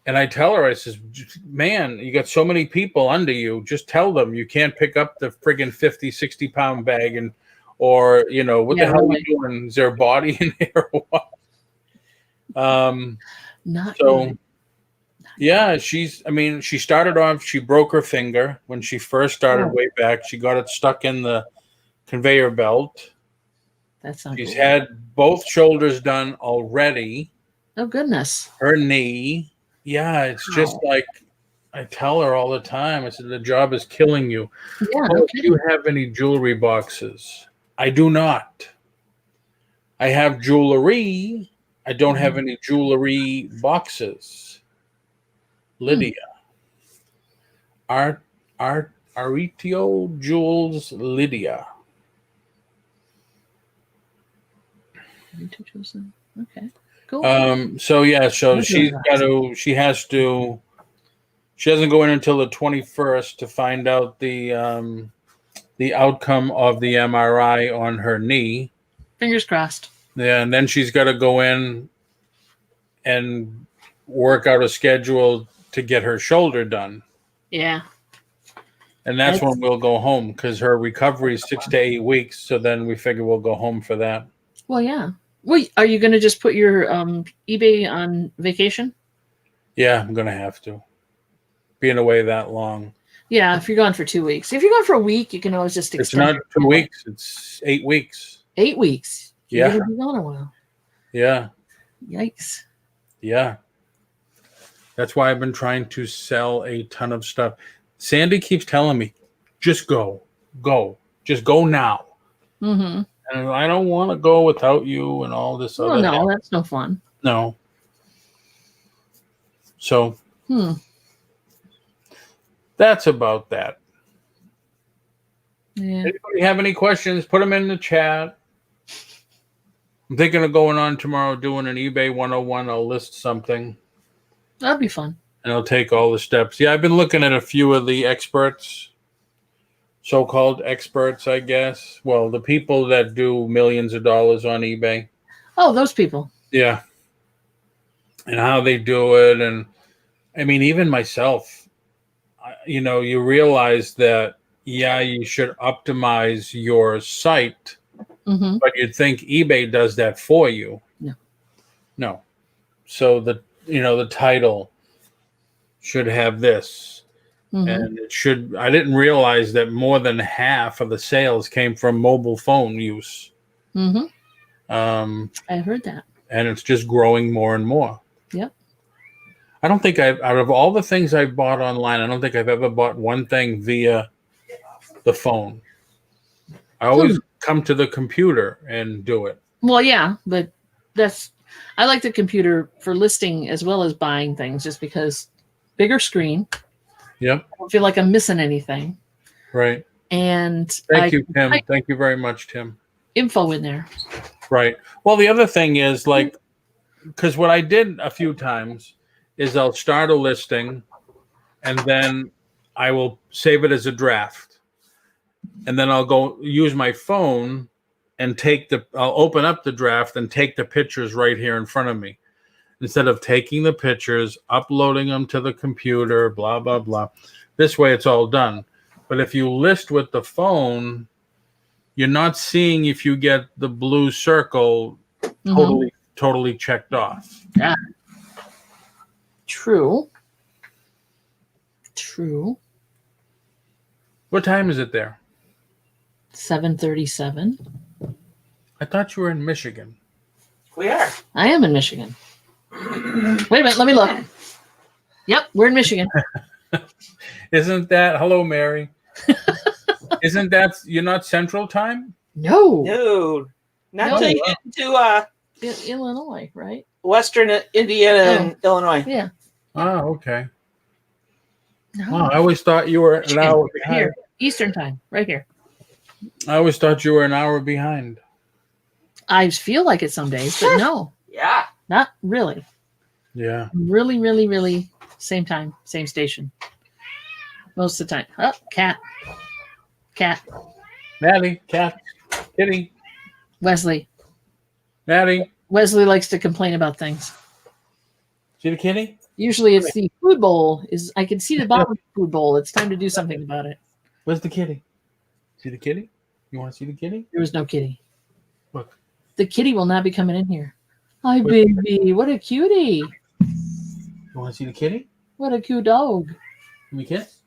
And I tell her, I says, man, you got so many people under you. Just tell them you can't pick up the friggin' 50, 60-pound bag or what the hell are you doing? Is there a body in there or what? Not so good. Yeah, she started off, she broke her finger when she first started way back. She got it stuck in the conveyor belt. That's not She's cool. had both shoulders done already. Oh, goodness. Her knee. Yeah, it's just like I tell her all the time. I said, the job is killing you. Yeah, Do you have any jewelry boxes? I do not. I have jewelry. I don't have any jewelry boxes. Lydia. Aritio Jewels Lydia. Okay. Cool. So she doesn't go in until the 21st to find out the outcome of the MRI on her knee. Fingers crossed. Yeah, and then she's got to go in and work out a schedule to get her shoulder done. Yeah. And that's when we'll go home, because her recovery is 6 to 8 weeks. So then we figure we'll go home for that. Well, yeah. Wait, are you going to just put your eBay on vacation? Yeah, I'm going to have to. Being away that long. Yeah, if you're gone for 2 weeks. If you're gone for a week, you can always just extend. It's not 2 weeks. It's 8 weeks. 8 weeks. You're going to be gone a while. Yeah. Yikes. Yeah. That's why I've been trying to sell a ton of stuff. Sandy keeps telling me, just go. Just go now. Mm-hmm. And I don't want to go without you and all this other no, that's no fun. No. So that's about that. Yeah. Anybody have any questions? Put them in the chat. I'm thinking of going on tomorrow, doing an eBay 101. I'll list something. That'd be fun. And I'll take all the steps. Yeah, I've been looking at a few of the experts, so-called experts, I guess. Well, the people that do millions of dollars on eBay. Oh, those people. Yeah. And how they do it. And I mean, even myself, you realize that, yeah, you should optimize your site, but you'd think eBay does that for you. No. No. So the title, should have this. And it should, I didn't realize that more than half of the sales came from mobile phone use. I heard that. And it's just growing more and more. Yep. I don't think out of all the things I've bought online, I don't think I've ever bought one thing via the phone. I always come to the computer and do it. Well, yeah, but I like the computer for listing as well as buying things, just because bigger screen. Yep. I don't feel like I'm missing anything. Right. And thank you, Tim. Thank you very much, Tim. Info in there. Right. Well, the other thing is, like, because what I did a few times is I'll start a listing and then I will save it as a draft. And then I'll go use my phone and I'll open up the draft and take the pictures right here in front of me. Instead of taking the pictures, uploading them to the computer, blah, blah, blah. This way it's all done. But if you list with the phone, you're not seeing if you get the blue circle totally checked off. Yeah. True. What time is it there? 7:37. I thought you were in Michigan. We are. I am in Michigan. Wait a minute, let me look. Yep, we're in Michigan. Isn't that, hello, Mary. Isn't that, you're not Central Time? No. No. Not until you get to Illinois, right? Western Indiana and Illinois. Yeah. Oh, okay. No. Wow, I always thought you were an hour behind. Here, Eastern Time, right here. I always thought you were an hour behind. I feel like it some days, but no, Yeah. not really. Yeah. Really, really, really same time, same station. Most of the time. Oh, cat. Maddie, cat, kitty. Wesley. Maddie. Wesley likes to complain about things. See the kitty? Usually it's the food bowl. I can see the bottom of the food bowl. It's time to do something about it. Where's the kitty? See the kitty? You want to see the kitty? There was no kitty. Look. The kitty will not be coming in here. Hi, baby. What a cutie. You want to see the kitty? What a cute dog. Give me a kiss.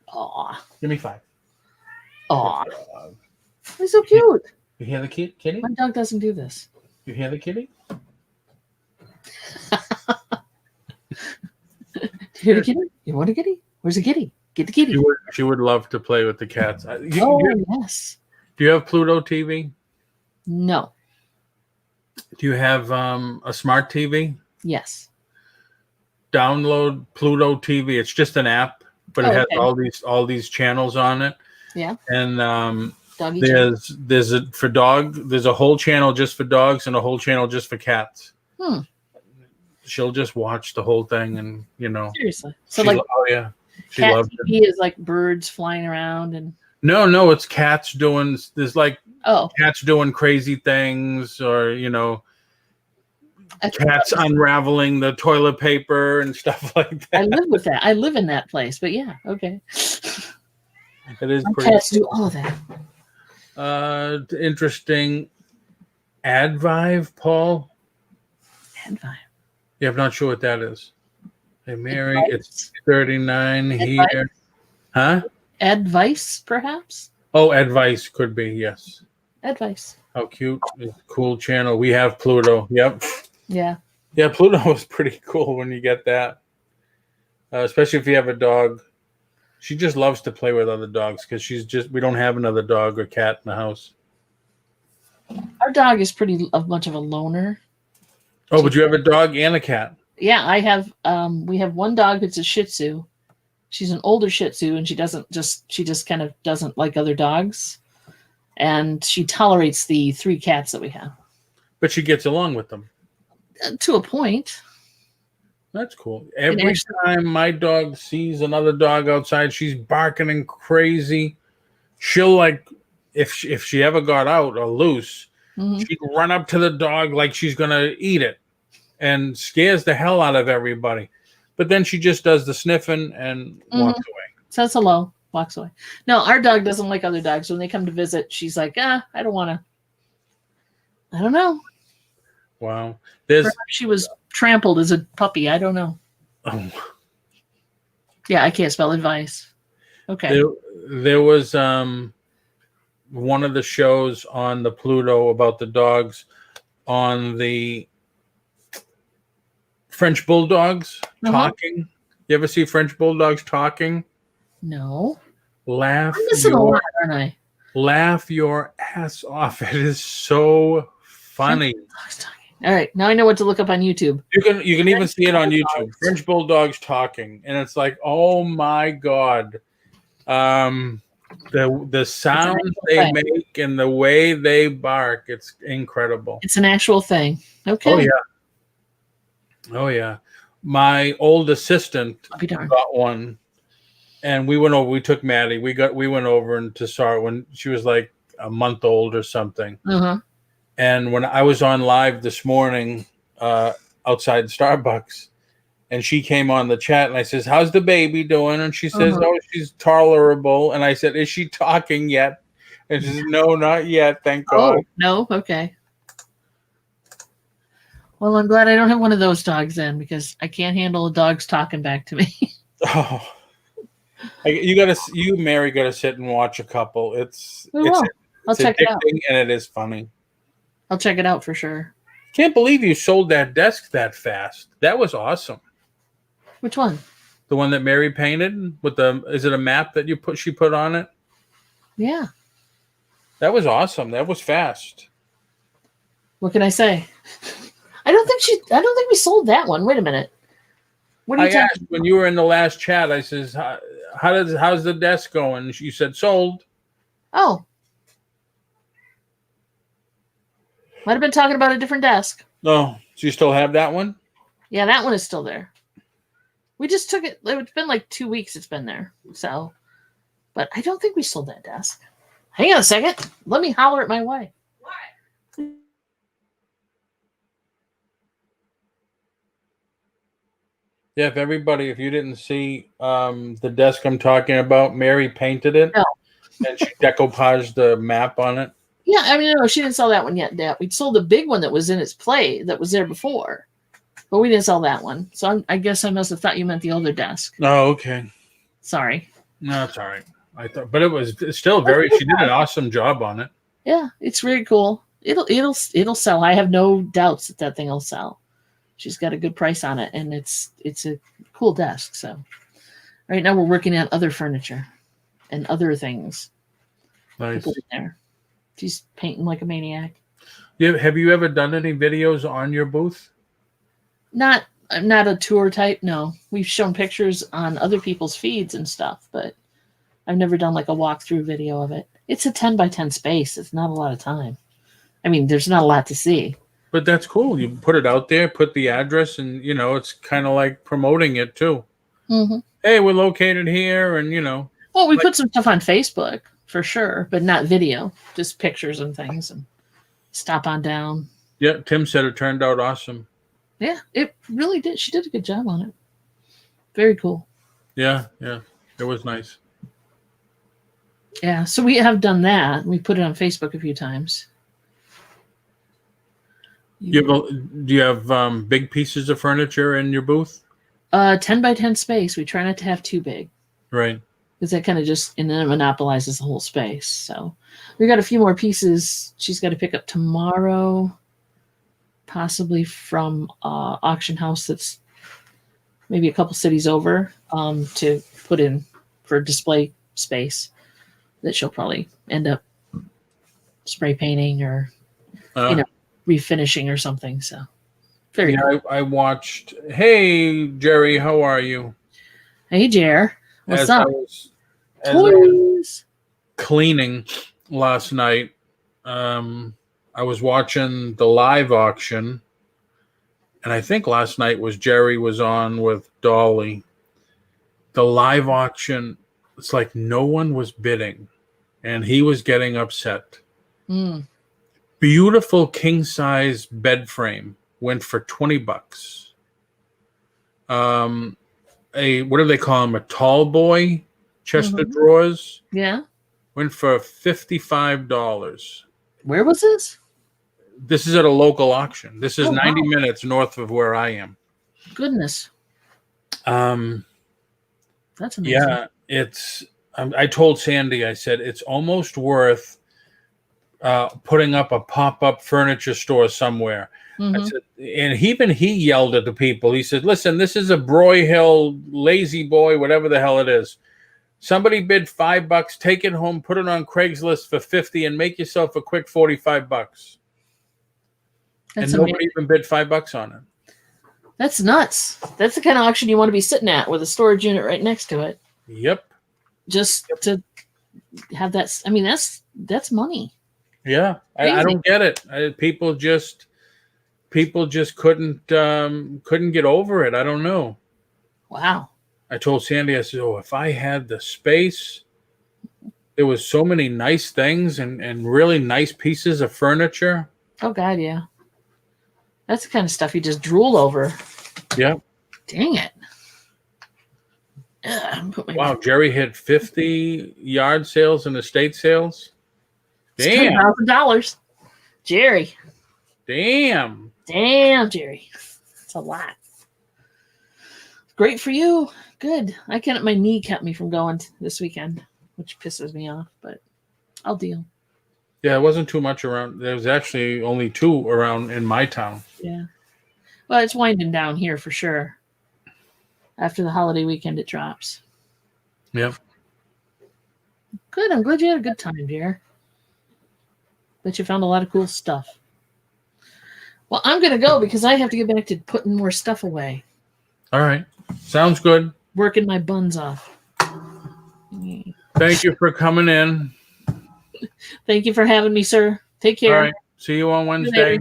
Aw. Give me 5. Aw. He's so cute. You hear the kitty? My dog doesn't do this. You hear the kitty? Do you hear the kitty? You want a kitty? Where's the kitty? Get the kitty. She would love to play with the cats. Yes. Do you have Pluto TV? No. Do you have a smart TV? Yes. Download Pluto TV. It's just an app, but it has all these channels on it. Yeah. And Doggy there's a whole channel just for dogs and a whole channel just for cats. She'll just watch the whole thing, and seriously. So like, she cat loves TV it. is like birds flying around and. No, it's cats doing. There's like cats doing crazy things, or cats unraveling the toilet paper and stuff like that. I live with that. I live in that place, but yeah, okay. It is My pretty. cats do all of that. Interesting. Advive, Paul. Advive. Yeah, I'm not sure what that is. Hey, Mary, Advice? it's 39 Advice? here. Huh? Advice, perhaps? Oh, advice could be, yes. Advice. How cute. Cool channel. We have Pluto. Yep. Yeah. Yeah, Pluto is pretty cool when you get that. Especially if you have a dog. She just loves to play with other dogs because we don't have another dog or cat in the house. Our dog is pretty much of a loner. Oh, but you have a dog and a cat. Yeah, I have. We have one dog that's a Shih Tzu. She's an older Shih Tzu, and she just kind of doesn't like other dogs, and she tolerates the 3 cats that we have. But she gets along with them. To a point. That's cool. Every time my dog sees another dog outside, she's barking and crazy. She'll if she ever got out or loose, she'd run up to the dog like she's gonna eat it, and scares the hell out of everybody. But then she just does the sniffing and walks away. Says hello, walks away. No, our dog doesn't like other dogs. When they come to visit, she's like, I don't want to. I don't know. Wow. Perhaps she was trampled as a puppy. I don't know. Oh. Yeah, I can't spell advice. Okay. There was one of the shows on the Pluto about the dogs on the French bulldogs talking. You ever see French bulldogs talking? No. Laugh I'm missing a lot, aren't I? Laugh your ass off. It is so funny. All right, now I know what to look up on YouTube. You can even see it on YouTube. French bulldogs talking, and it's like, oh my god, the sounds they make and the way they bark, it's incredible. It's an actual thing. Okay. Oh yeah. Oh yeah. My old assistant got one, and we went over. We took Maddie. We went over and to saw it when she was like a month old or something. And when I was on live this morning outside Starbucks, and she came on the chat, and I says, "How's the baby doing?" And she says, "Oh, she's tolerable." And I said, "Is she talking yet?" And she says, "No, not yet. Thank God." Oh, no, okay. Well, I'm glad I don't have one of those dogs then, because I can't handle dogs talking back to me. Oh, you, Mary, gotta sit and watch a couple. I'll check it out, and it is funny. I'll check it out for sure. Can't believe you sold that desk that fast. That was awesome. Which one? The one that Mary painted with is it a map that she put on it? Yeah. That was awesome. That was fast. What can I say? I don't think we sold that one. Wait a minute. What are you asked when you were in the last chat, I says, how's the desk going? You said sold. Oh. Might have been talking about a different desk. No. So you still have that one? Yeah, that one is still there. We just took it. It's been like 2 weeks it's been there. So, but I don't think we sold that desk. Hang on a second. Let me holler at my wife. Why? Yeah, if you didn't see the desk I'm talking about, Mary painted it. No. And she decoupaged the map on it. Yeah, I mean, no, she didn't sell that one yet, Dad. We sold the big one that was in its play that was there before. But we didn't sell that one. So I guess I must have thought you meant the older desk. Oh, okay. Sorry. No, it's all right. I thought, but it's still she did an awesome job on it. Yeah, it's very cool. It'll sell. I have no doubts that thing will sell. She's got a good price on it, and it's a cool desk. So right now we're working on other furniture and other things. Nice. To put in there. She's painting like a maniac. Yeah. Have you ever done any videos on your booth? Not a tour type. No, we've shown pictures on other people's feeds and stuff, but I've never done like a walkthrough video of it. It's a 10 by 10 space. It's not a lot of time. I mean, there's not a lot to see. But that's cool. You put it out there, put the address, and it's kind of like promoting it too. Mm-hmm. Hey, we're located here, and Well, we put some stuff on Facebook for sure, but not video, just pictures and things, and stop on down. Yeah, Tim said it turned out awesome. Yeah, it really did. She did a good job on it. Very cool. Yeah, it was nice. Yeah, so we have done that. We put it on Facebook a few times. Do you have big pieces of furniture in your booth? 10 by 10 space. We try not to have too big. Right. Because that kind of and then it monopolizes the whole space. So we got a few more pieces she's got to pick up tomorrow, possibly from auction house that's maybe a couple cities over, to put in for display space that she'll probably end up spray painting or refinishing or something. So very cool. I watched. Hey Jerry, how are you? Hey Jer, what's up? I was cleaning last night, I was watching the live auction, and I think last night Jerry was on with Dolly. The live auction, it's like no one was bidding, and he was getting upset. Beautiful king size bed frame went for $20. What do they call him? A tall boy chest of drawers. Yeah. Went for $55. Where was this? This is at a local auction. This is 90 minutes north of where I am. Goodness. That's amazing. Yeah, it's. I told Sandy, I said it's almost worth putting up a pop-up furniture store somewhere. I said, and even he yelled at the people. He said, "Listen, this is a Broyhill Lazy Boy, whatever the hell it is. Somebody bid $5, take it home, put it on Craigslist for 50, and make yourself a quick $45." That's and nobody even bid $5 on it. That's nuts. That's the kind of auction you want to be sitting at with a storage unit right next to it. Yep. Just to have that. I mean, that's money. Yeah, I don't get it. People just couldn't get over it. I don't know. Wow. I told Sandy, I said, "Oh, if I had the space, there was so many nice things and really nice pieces of furniture." Oh God, yeah. That's the kind of stuff you just drool over. Yeah. Dang it. Wow, Jerry hit 50 yard sales and estate sales. Damn. $10,000. Jerry. Damn, Jerry. That's a lot. Great for you. Good. My knee kept me from going this weekend, which pisses me off, but I'll deal. Yeah, it wasn't too much around. There was actually only 2 around in my town. Yeah. Well, it's winding down here for sure. After the holiday weekend, it drops. Yep. Good. I'm glad you had a good time, dear. Bet you found a lot of cool stuff. Well, I'm going to go because I have to get back to putting more stuff away. All right. Sounds good. Working my buns off. Thank you for coming in. Thank you for having me, sir. Take care. All right. See you on Wednesday.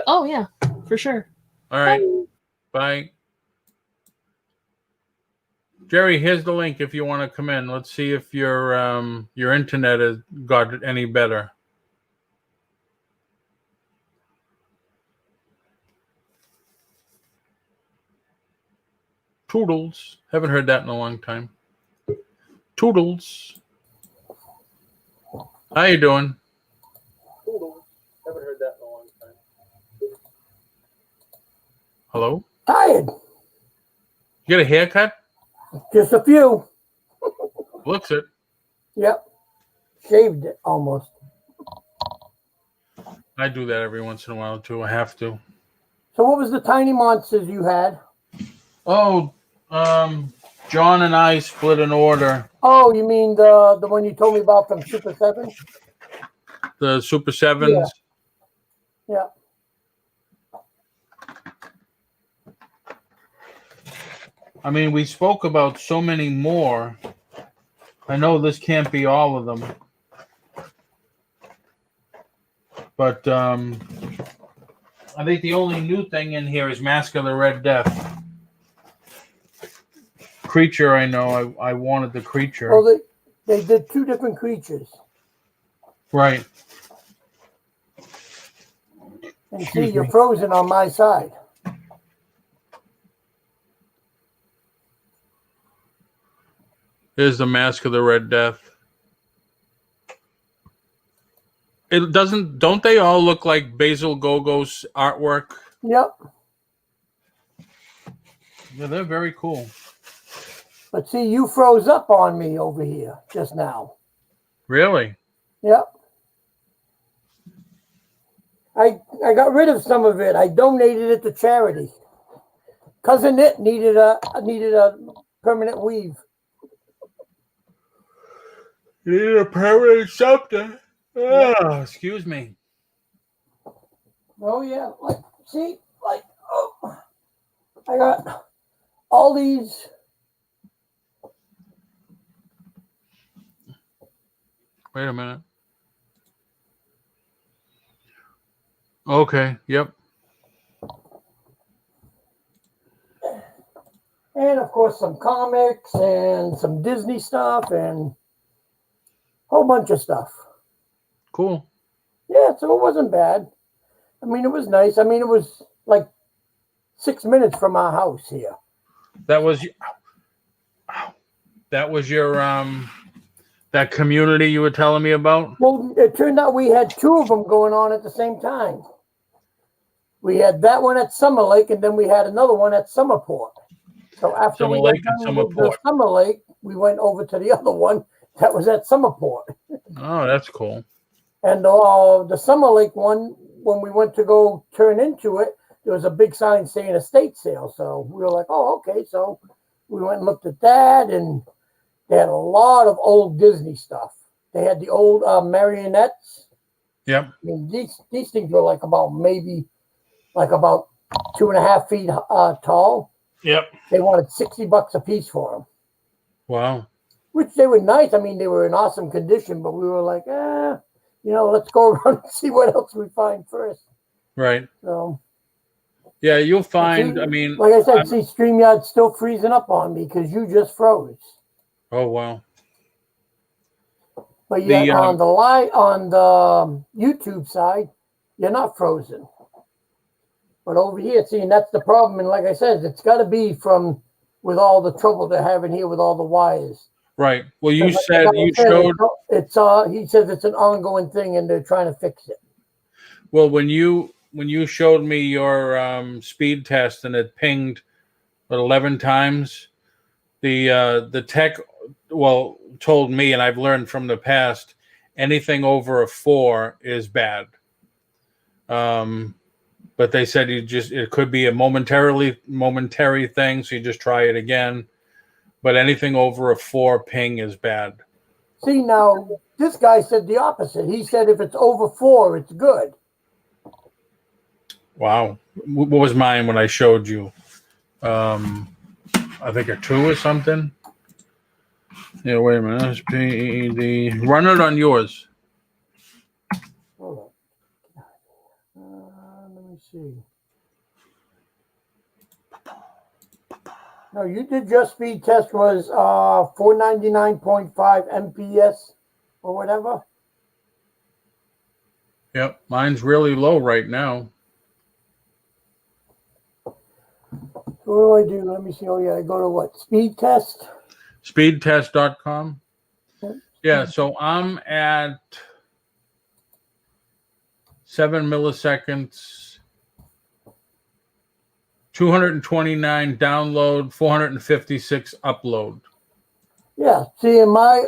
Oh, yeah, for sure. All right. Bye. Jerry, here's the link if you want to come in. Let's see if your internet has got any better. Toodles. Haven't heard that in a long time. Toodles. How you doing? Toodles. Haven't heard that in a long time. Hello? Tired. You got a haircut? Just a few. Looks it. Yep. Shaved it almost. I do that every once in a while too. I have to. So what was the tiny monsters you had? Oh, John and I split an order. Oh, you mean the one you told me about from Super 7? The Super 7s. Yeah. I mean, we spoke about so many more. I know this can't be all of them. But I think the only new thing in here is Mask of the Red Death. Creature, I know. I wanted the creature. Oh, they did 2 different creatures. Right. And see, you're frozen on my side. Here's the Mask of the Red Death. It doesn't. Don't they all look like Basil Gogo's artwork? Yep. Yeah, they're very cool. But see, you froze up on me over here just now. Really? Yep. I got rid of some of it. I donated it to charity. Cousin It needed a permanent weave. You need a permanent something. Oh, excuse me. Oh yeah, I got all these. Wait a minute. Okay, yep. And of course some comics and some Disney stuff and a whole bunch of stuff. Cool. Yeah, so it wasn't bad. I mean, it was nice. I mean, it was like 6 minutes from our house here. That was your that community you were telling me about? Well, it turned out we had 2 of them going on at the same time. We had that one at Summer Lake, and then we had another one at Summerport. So after Summer we Lake got and done with the Summerport. Summer Lake, we went over to the other one that was at Summerport. Oh, that's cool. And the Summer Lake one, when we went to go turn into it, there was a big sign saying estate sale. So we were like, oh, okay. So we went and looked at that, and they had a lot of old Disney stuff. They had the old marionettes. Yep. I mean, these things were like about 2.5 feet tall. Yep. They wanted $60 a piece for them. Wow. Which they were nice. I mean, they were in awesome condition, but we were like, let's go around and see what else we find first. Right. So, yeah, you'll find. See, I mean, like I said, StreamYard's still freezing up on me because you just froze. Oh wow. But yet on the YouTube side, you're not frozen. But over here, and that's the problem. And like I said, it's got to be from with all the trouble they're having here with all the wires. Right. Well, you Like said you showed. He says it's an ongoing thing, and they're trying to fix it. Well, when you showed me your speed test and it pinged 11 times, the tech told me, and I've learned from the past, anything over a 4 is bad. But they said it could be a momentary thing, so you just try it again. But anything over a 4 ping is bad. See, now this guy said the opposite. He said if it's over 4, it's good. Wow. What was mine when I showed you? I think a 2 or something. Yeah, wait a minute. SPED. Run it on yours. Hold on. Let me see. No, you did your speed test was 499.5 MPS or whatever. Yep. Mine's really low right now. What do? Let me see. Oh, yeah. I go to what? Speed test? Speedtest.com. Yeah. So I'm at 7 milliseconds, 229 download, 456 upload. Yeah. See, and my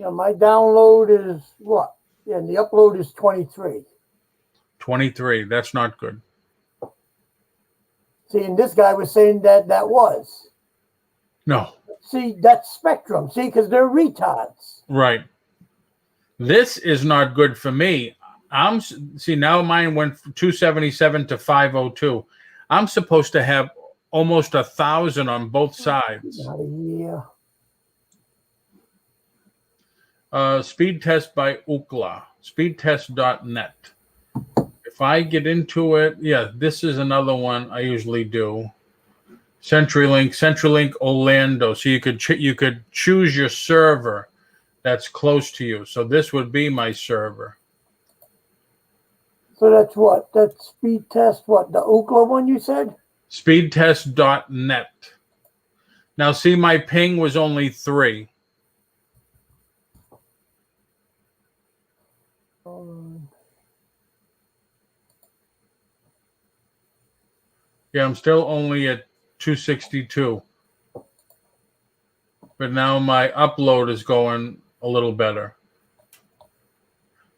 download is what? Yeah, and the upload is 23. 23. That's not good. See, and this guy was saying that was. No. See, that's Spectrum. See, because they're retards. Right. This is not good for me. Now mine went from 277 to 502. I'm supposed to have almost 1,000 on both sides. Yeah. Speed test by Ookla. Speedtest.net. If I get into it, yeah, this is another one I usually do. CenturyLink Orlando. So you could choose your server that's close to you. So this would be my server. So that's what? That's speed test. What, the Ookla one you said? Speedtest.net. Now see, my ping was only 3. Yeah, I'm still only at 262. But now my upload is going a little better.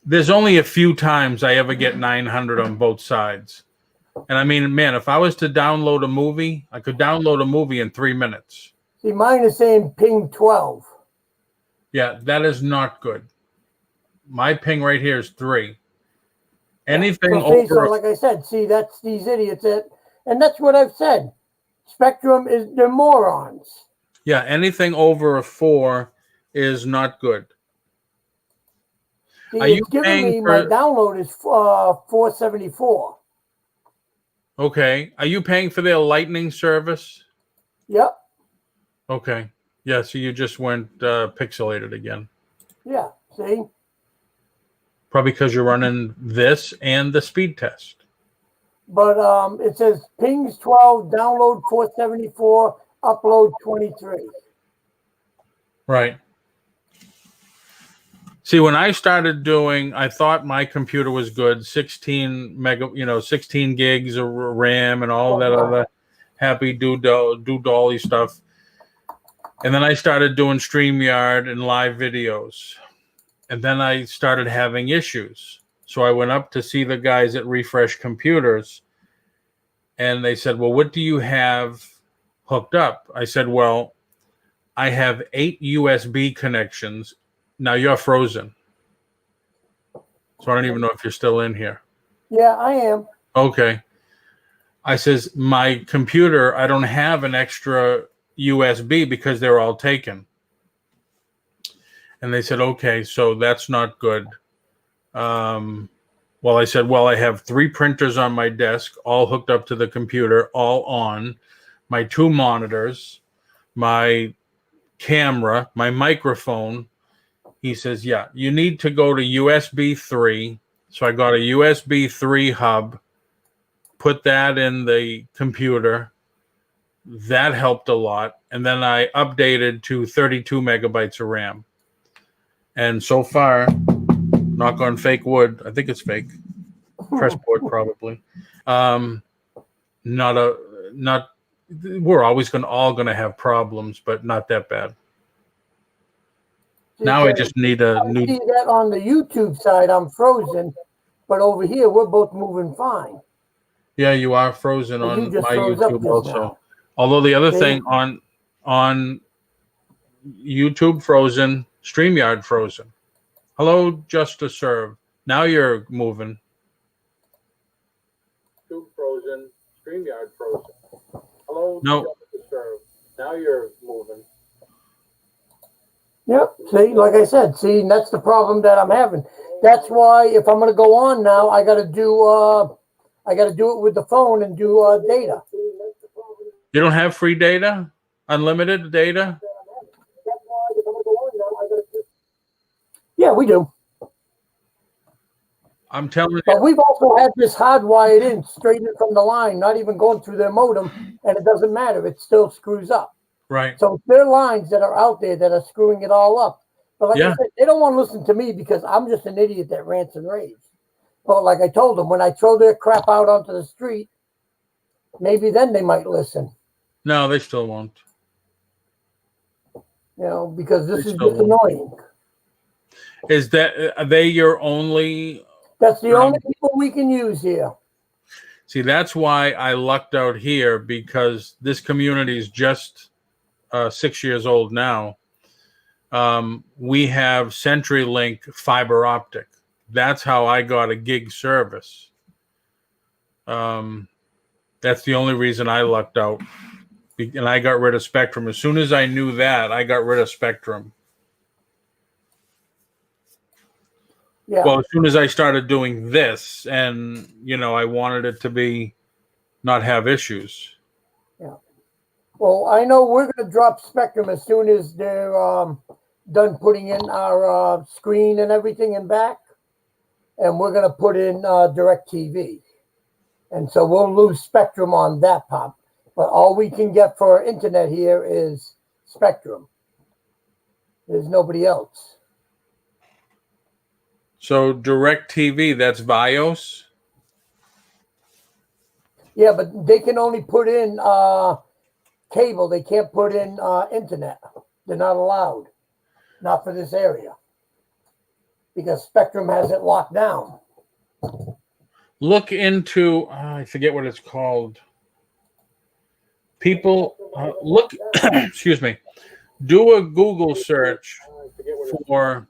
There's only a few times I ever get 900 on both sides. And I mean, man, if I was to download a movie, I could download a movie in 3 minutes. See, mine is saying ping 12. Yeah, that is not good. My ping right here is 3. Anything over... So like I said, see, that's these idiots. And that's what I've said. Spectrum they're morons. Yeah, anything over a 4 is not good. See, Are you giving me my download is 474. Okay. Are you paying for their Lightning service? Yep. Okay. Yeah, so you just went pixelated again. Yeah, see? Probably because you're running this and the speed test. But it says pings 12, download 474, upload 23. Right. See, when I started doing, I thought my computer was good, 16 gigs of RAM and all that other. happy do dolly stuff. And then I started doing StreamYard and live videos. And then I started having issues. So I went up to see the guys at Refresh Computers. And they said, well, what do you have hooked up? I said, well, I have 8 USB connections. Now you're frozen. So I don't even know if you're still in here. Yeah, I am. Okay. I says, my computer, I don't have an extra USB because they're all taken. And they said, okay, so that's not good. Well, I said, well, I have 3 printers on my desk, all hooked up to the computer, all on, my 2 monitors, my camera, my microphone. He says, yeah, you need to go to USB 3. So I got a USB 3 hub, put that in the computer. That helped a lot. And then I updated to 32 megabytes of RAM. And so far, knock on fake wood, I think it's fake, pressboard probably. We're always all gonna have problems, but not that bad. Now I just need a I new. see that on the YouTube side, I'm frozen, but over here we're both moving fine. Yeah, you are frozen But you on just my froze up YouTube just also. now. Although the other See? thing on YouTube frozen, StreamYard frozen. Hello, just to serve. Now you're moving. YouTube frozen, StreamYard frozen. Hello, no. Just to serve. Now you're moving. Yep. See, like I said, that's the problem that I'm having. That's why if I'm going to go on now, I got to do it with the phone and do data. You don't have free data? Unlimited data? Yeah, we do. I'm telling you. But we've also had this hardwired in straight in from the line, not even going through their modem, and it doesn't matter. It still screws up. Right. So there are lines that are out there that are screwing it all up. But like I said, they don't want to listen to me because I'm just an idiot that rants and raves. But like I told them, when I throw their crap out onto the street, maybe then they might listen. No, they still won't. Because this is just annoying. Are they your only? That's the only people we can use here. See, that's why I lucked out here, because this community is just 6 years old now. We have CenturyLink fiber optic. That's how I got a gig service. That's the only reason I lucked out. And I got rid of Spectrum. As soon as I knew that, I got rid of Spectrum. Yeah. Well, as soon as I started doing this, and I wanted it to not have issues. Yeah. Well, I know we're going to drop Spectrum as soon as they're done putting in our screen and everything in back, and we're going to put in DirecTV, and so we'll lose Spectrum on that part. But all we can get for internet here is Spectrum. There's nobody else. So DirecTV, that's BIOS? Yeah, but they can only put in cable. They can't put in internet. They're not allowed. Not for this area. Because Spectrum has it locked down. Look into, I forget what it's called. People, look, excuse me, do a Google search for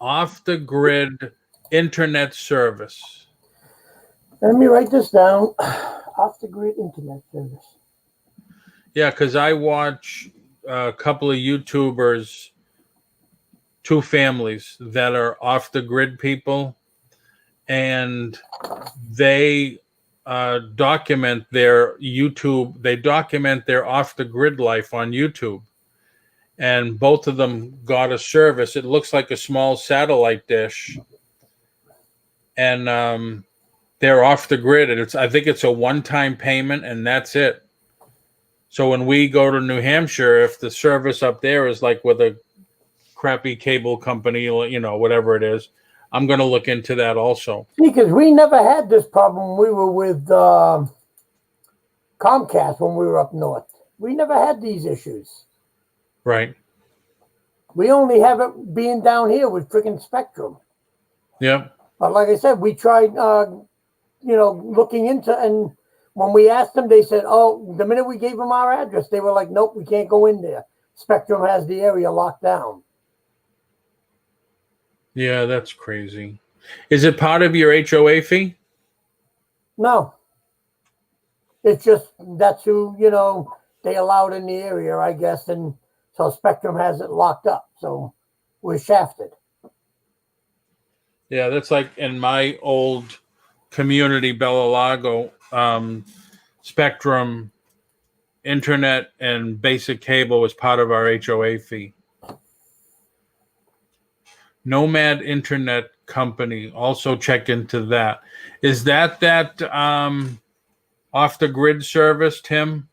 off-the-grid internet service. Let me write this down. Off-the-grid internet service. Yeah, because I watch a couple of YouTubers, 2 families that are off-the-grid people, and they document their YouTube. They document their off-the-grid life on YouTube. And both of them got a service. It looks like a small satellite dish. And they're off the grid. And I think it's a one-time payment, and that's it. So when we go to New Hampshire, if the service up there is like with a crappy cable company, whatever it is, I'm going to look into that also. Because we never had this problem. We were with Comcast when we were up north. We never had these issues. Right. We only have it being down here with freaking Spectrum. Yep. But like I said, we tried, looking into, and when we asked them, they said, oh, the minute we gave them our address, they were like, nope, we can't go in there. Spectrum has the area locked down. Yeah, that's crazy. Is it part of your HOA fee? No. It's just that's who, they allowed in the area, I guess. And so Spectrum has it locked up. So we're shafted. Yeah, that's like in my old community, Bella Lago, Spectrum, internet, and basic cable was part of our HOA fee. Nomad Internet Company, also check into that. Is that off the grid service, Tim?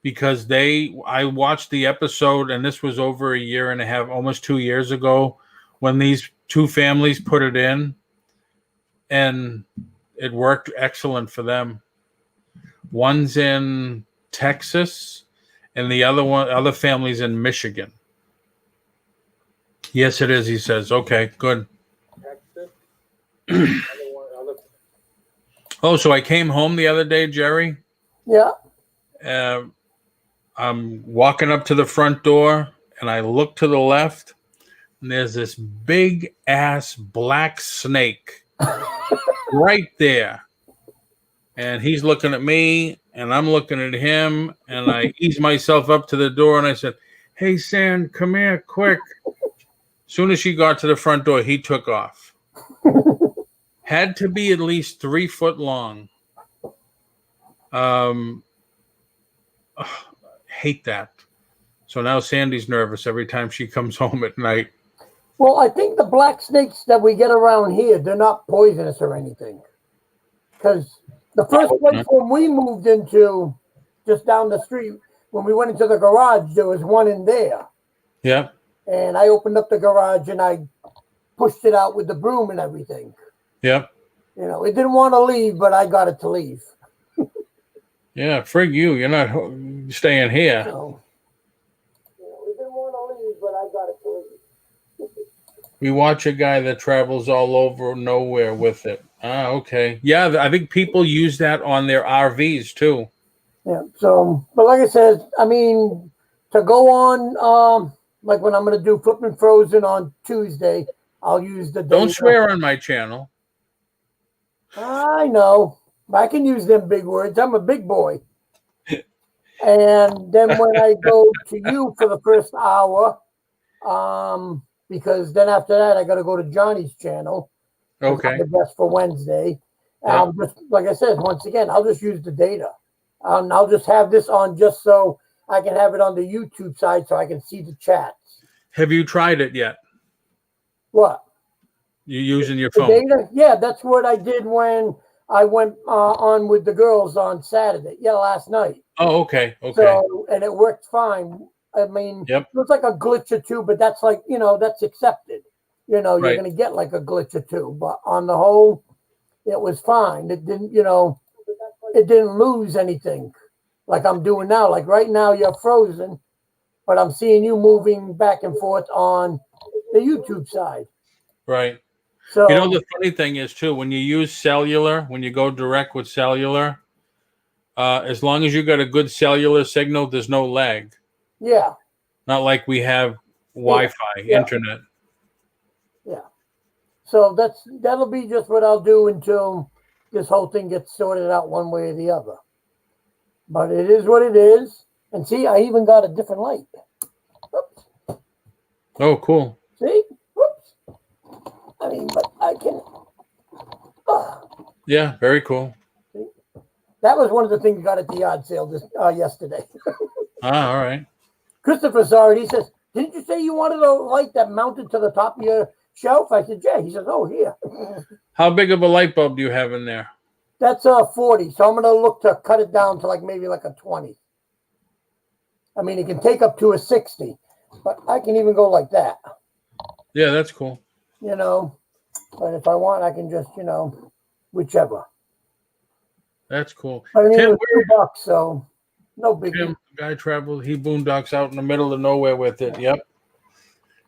Because I watched the episode, and this was over a year and a half, almost 2 years ago, when these two families put it in, and it worked excellent for them. One's in Texas, and the other family's in Michigan. Yes, it is, he says. Okay, good. Oh, so I came home the other day, Jerry. Yeah. I'm walking up to the front door, and I look to the left, and there's this big ass black snake right there. And he's looking at me, and I'm looking at him, and I ease myself up to the door, and I said, hey, Sam, come here, quick. As soon as she got to the front door, he took off. Had to be at least 3 foot long. Hate that. So now Sandy's nervous every time she comes home at night. Well, I think the black snakes that we get around here, they're not poisonous or anything. Because the first place when we moved into, just down the street, when we went into the garage, there was one in there. Yeah. And I opened up the garage and I pushed it out with the broom and everything. Yeah. It didn't want to leave, but I got it to leave. Yeah, frig you. You're not staying here. So, it didn't want to leave, but I got it to leave. We watch a guy that travels all over nowhere with it. Ah, okay. Yeah, I think people use that on their RVs too. Yeah. So, but like I said, I mean, to go on, like when I'm going to do Flippin' Frozen on Tuesday, I'll use the data. Don't swear on my channel. I know. I can use them big words. I'm a big boy. And then when I go to you for the first hour, because then after that I got to go to Johnny's channel. Okay. The best for Wednesday. And I'll just, like I said, once again, I'll just use the data. I'll just have this on just so I can have it on the YouTube side so I can see the chats. Have you tried it yet? What? You using your The phone? data? Yeah, that's what I did when I went on with the girls on Saturday. Yeah, last night. Oh, okay. Okay. So, and it worked fine. I mean, Yep. It was like a glitch or two, but that's like, that's accepted. You're Right. going to get like a glitch or two, but on the whole, it was fine. It didn't, it didn't lose anything like I'm doing now. Like right now, you're frozen, but I'm seeing you moving back and forth on the YouTube side. Right. So, The funny thing is too, when you use cellular, when you go direct with cellular, as long as you got a good cellular signal, there's no lag. yeah. Not like we have Wi-Fi, internet. Yeah. So that'll be just what I'll do until this whole thing gets sorted out one way or the other. But it is what it is. And see, I even got a different light. Oops. Oh, cool. See? Whoops. I mean, but I can. Yeah, very cool. See? That was one of the things we got at the yard sale yesterday. Ah, all right. Christopher saw it. He says, didn't you say you wanted a light that mounted to the top of your shelf? I said, yeah. He says, oh, here. How big of a light bulb do you have in there? That's a 40. So I'm going to look to cut it down to maybe a 20. I mean, it can take up to a 60, but I can even go like that. Yeah, that's cool. But if I want, I can just, whichever. That's cool. But I mean, Tim, it was $2, so no big deal. Tim, guy traveled. He boondocks out in the middle of nowhere with it. Yep.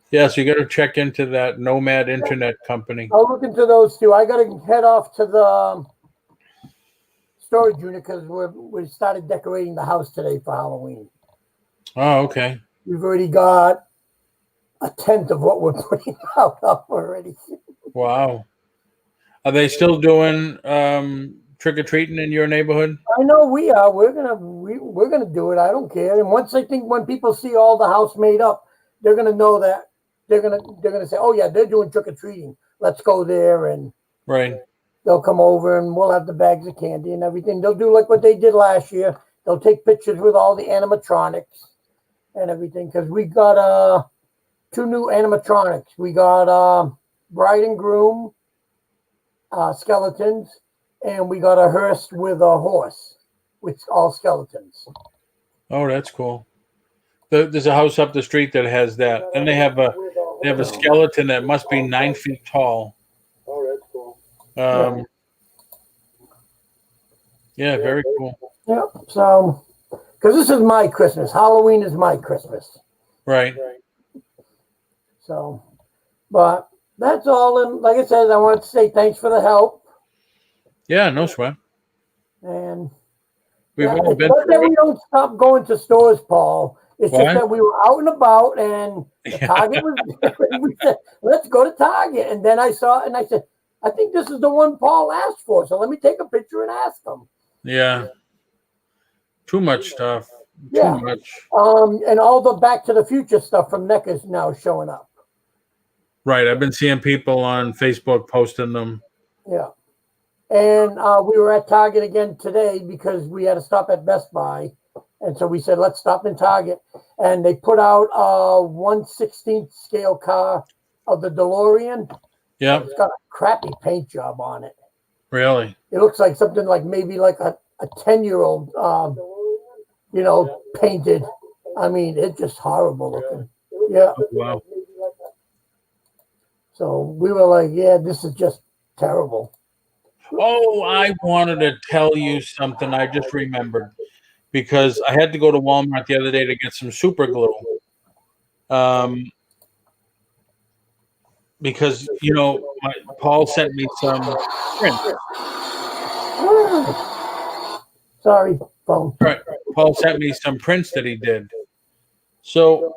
Yeah, so you got to check into that Nomad Internet company. I'll look into those too. I got to head off to the storage unit because we started decorating the house today for Halloween. Oh, okay. We've already got a tenth of what we're putting out up already. Wow. Are they still doing trick or treating in your neighborhood? I know we are. We're gonna do it. I don't care. And once I think when people see all the house made up, they're gonna know that they're gonna say, "Oh yeah, they're doing trick or treating. Let's go there." And Right. they'll come over and we'll have the bags of candy and everything. They'll do like what they did last year. They'll take pictures with all the animatronics and everything because we got 2 new animatronics. We got bride and groom skeletons, and we got a hearse with a horse, with all skeletons. Oh, that's cool. There's a house up the street that has that, and they have a skeleton that must be 9 feet tall. Oh, that's cool. Yeah, very cool. Yeah. So, because this is my Christmas, Halloween is my Christmas. Right. So, but that's all. And like I said, I wanted to say thanks for the help. Yeah, no sweat. And We've all it's been not that through we it. don't stop going to stores, Paul. It's Why? just that we were out and about, and the Yeah. Target was. We said, "Let's go to Target," and then I saw it, and I said, "I think this is the one Paul asked for. So let me take a picture and ask him." Yeah. Too much stuff. Yeah. Too much. And all the Back to the Future stuff from NECA is now showing up. Right. I've been seeing people on Facebook posting them. Yeah. And we were at Target again today because we had to stop at Best Buy. And so we said, let's stop in Target. And they put out a 1/16 scale car of the DeLorean. Yeah. It's got a crappy paint job on it. Really. It looks like something like maybe like a 10-year-old, painted. I mean, it's just horrible looking. Yeah. Oh, wow. So we were like, yeah, this is just terrible. Oh, I wanted to tell you something. I just remembered because I had to go to Walmart the other day to get some super glue. Because Paul sent me some prints. Sorry, phone. Right. Paul sent me some prints that he did. So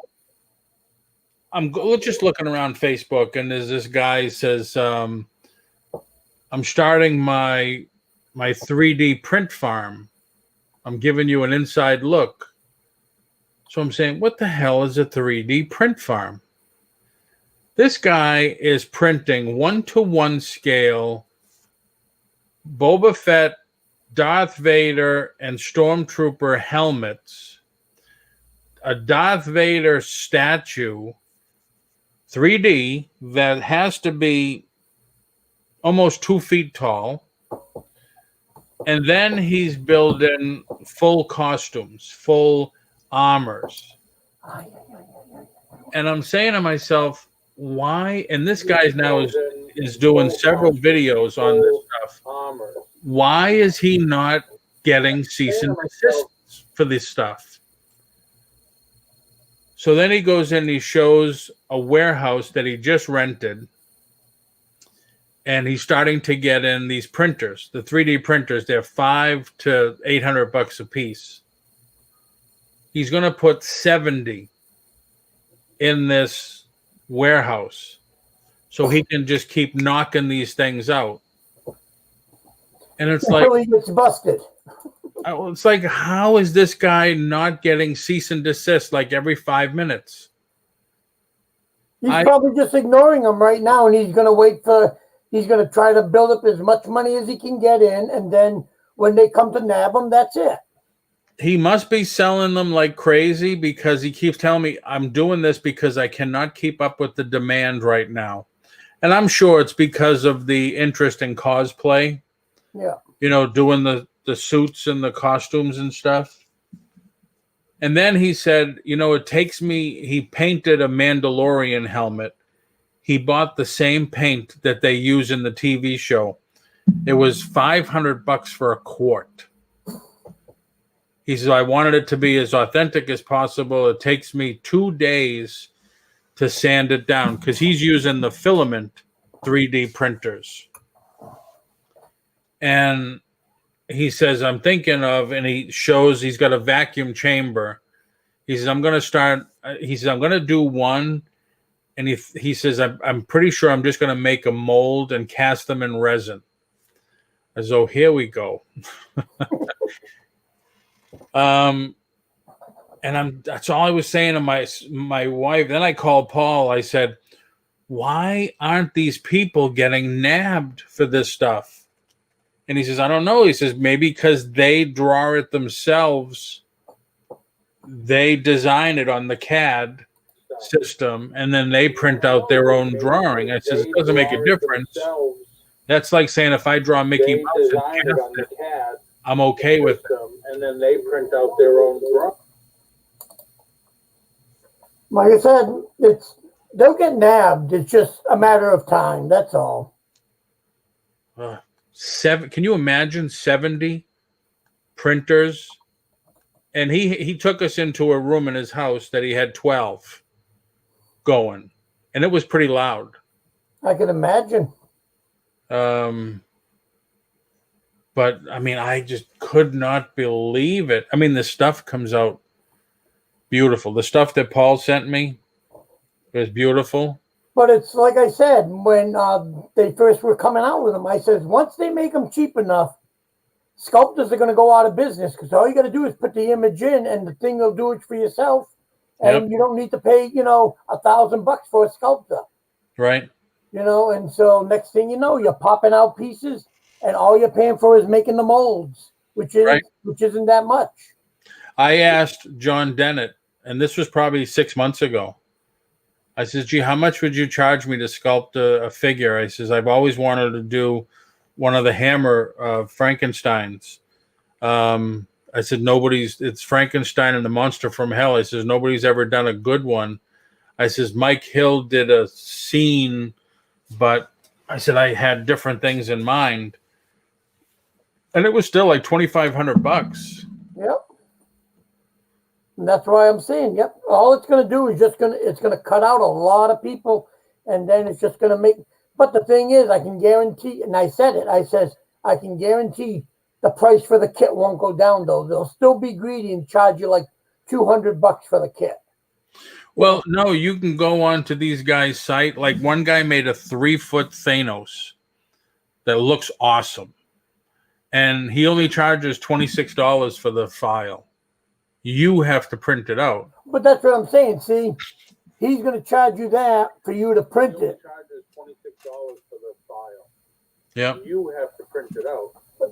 I'm just looking around Facebook, and there's this guy says, I'm starting my 3D print farm. I'm giving you an inside look. So I'm saying, what the hell is a 3D print farm? This guy is printing 1-to-1 scale Boba Fett, Darth Vader, and Stormtrooper helmets, a Darth Vader statue, 3D, that has to be almost 2 feet tall. And then he's building full costumes, full armors. And I'm saying to myself, why? And this guy now is doing several videos on this stuff. Why is he not getting cease and desist for this stuff? So then he goes in, he shows a warehouse that he just rented, and he's starting to get in these printers, the 3D printers. They're $500 to $800 a piece. He's going to put 70 in this warehouse so he can just keep knocking these things out. And it's like, Until he gets busted. it's like, how is this guy not getting cease and desist like every 5 minutes? He's probably just ignoring them right now, and he's going to try to build up as much money as he can get in, and then when they come to nab him, that's it. He must be selling them like crazy because he keeps telling me, I'm doing this because I cannot keep up with the demand right now. And I'm sure it's because of the interest in cosplay. Yeah. Doing the suits and the costumes and stuff. And then he said, he painted a Mandalorian helmet. He bought the same paint that they use in the TV show. It was $500 for a quart. He says, I wanted it to be as authentic as possible. It takes me 2 days to sand it down because he's using the filament 3D printers. And he says, I'm thinking of, and he shows he's got a vacuum chamber. He says, I'm going to do one. And he says, I'm pretty sure I'm just going to make a mold and cast them in resin. As though, here we go. And that's all I was saying to my wife. Then I called Paul. I said, why aren't these people getting nabbed for this stuff? And he says, I don't know. He says, maybe because they draw it themselves. They design it on the CAD system, and then they print out their own drawing. I says, it doesn't make a difference. That's like saying if I draw Mickey Mouse and cast it, I'm okay with it. And then they print out their own drawing. Like I said, they'll get nabbed. It's just a matter of time. That's all. Can you imagine 70 printers? And he took us into a room in his house that he had 12 going, and it was pretty loud. I can imagine. But I mean, I just could not believe it. I mean, the stuff comes out beautiful. The stuff that Paul sent me was beautiful. But it's like I said, when they first were coming out with them, I said, once they make them cheap enough, sculptors are going to go out of business because all you got to do is put the image in and the thing will do it for yourself. And you don't need to pay, $1,000 for a sculptor. Right. And so next thing you know, you're popping out pieces and all you're paying for is making the molds, which isn't that much. I asked John Dennett, and this was probably 6 months ago. I says, gee, how much would you charge me to sculpt a figure? I says, I've always wanted to do one of the Hammer Frankensteins. I said, it's Frankenstein and the Monster from Hell. I says, nobody's ever done a good one. I says, Mike Hill did a scene, but I said, I had different things in mind. And it was still like $2,500. Yep. And that's why I'm saying, yep. All it's going to do is it's going to cut out a lot of people, and then it's just going to make. But the thing is, I can guarantee, and I said it. I can guarantee the price for the kit won't go down though. They'll still be greedy and charge you like $200 for the kit. Well, no, you can go on to these guys' site. Like one guy made a 3-foot Thanos that looks awesome, and he only charges $26 for the file. You have to print it out. But that's what I'm saying. See, he's going to charge you that for you to print it. Charges $26 for the file. Yeah. You have to print it out. But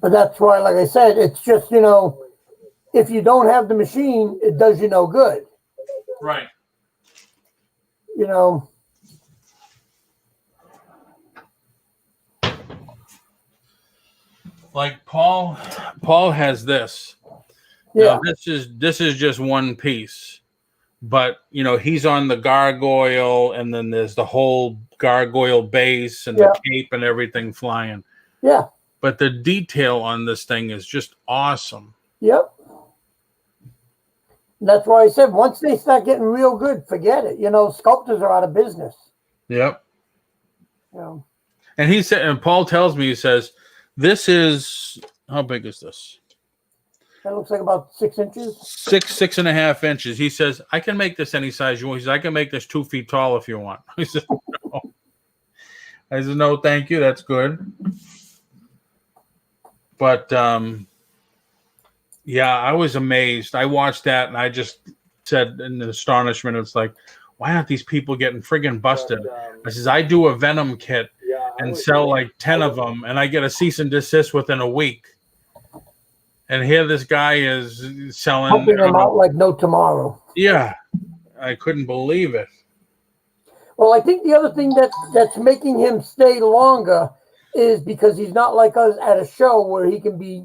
But that's why, like I said, it's just, if you don't have the machine, it does you no good. Right. Like Paul has this. Yeah. Now, this is just one piece, but he's on the gargoyle, and then there's the whole gargoyle base and the cape and everything flying. Yeah. But the detail on this thing is just awesome. Yep. That's why I said once they start getting real good, forget it. Sculptors are out of business. Yep. And he said, and Paul tells me, he says, this is, how big is this? That looks like about 6 inches. 6.5 inches. He says, I can make this any size you want. He says, I can make this 2 feet tall if you want. I said, no. I said, no, thank you. That's good. But, yeah, I was amazed. I watched that and I just said in astonishment, it's like, why aren't these people getting friggin' busted? I says, I do a Venom kit and sell like 10 of them, and I get a cease and desist within a week. And here this guy is selling. Pumping them out like no tomorrow. Yeah, I couldn't believe it. Well, I think the other thing that's making him stay longer is because he's not like us at a show where he can be,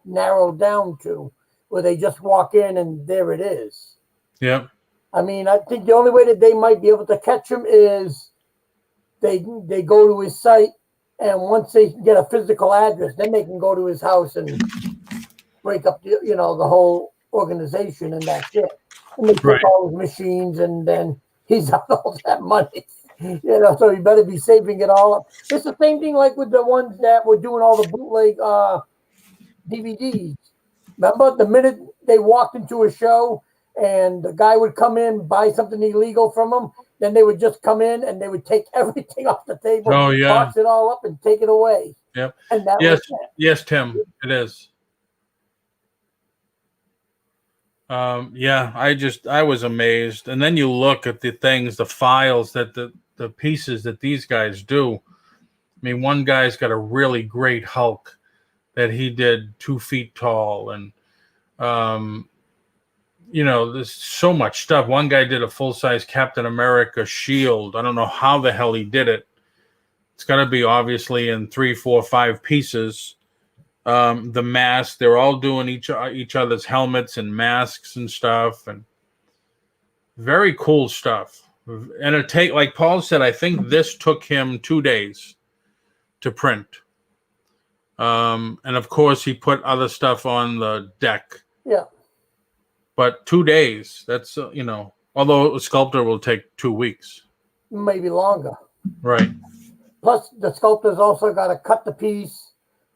narrowed down to, where they just walk in and there it is. Yeah. I mean, I think the only way that they might be able to catch him is they go to his site, and once they get a physical address, then they can go to his house and break up the whole organization, and that's it. And they take all his machines, and then he's out all that money. So you better be saving it all up. It's the same thing like with the ones that were doing all the bootleg DVDs. Remember the minute they walked into a show and the guy would come in, buy something illegal from them, then they would just come in and they would take everything off the table, box it all up, and take it away. Yep. And that yes, was it. yes, Tim, it is. I was amazed. And then you look at the things, the files that the pieces that these guys do. I mean, one guy's got a really great Hulk that he did 2 feet tall, and there's so much stuff. One guy did a full-size Captain America shield. I don't know how the hell he did it. It's got to be obviously in 3, 4, 5 pieces. The mask, they're all doing each other's helmets and masks and stuff, and very cool stuff. And like Paul said, I think this took him 2 days to print. And of course he put other stuff on the deck. Yeah. But 2 days, that's, although a sculptor will take 2 weeks. Maybe longer. Right. Plus the sculptor's also got to cut the piece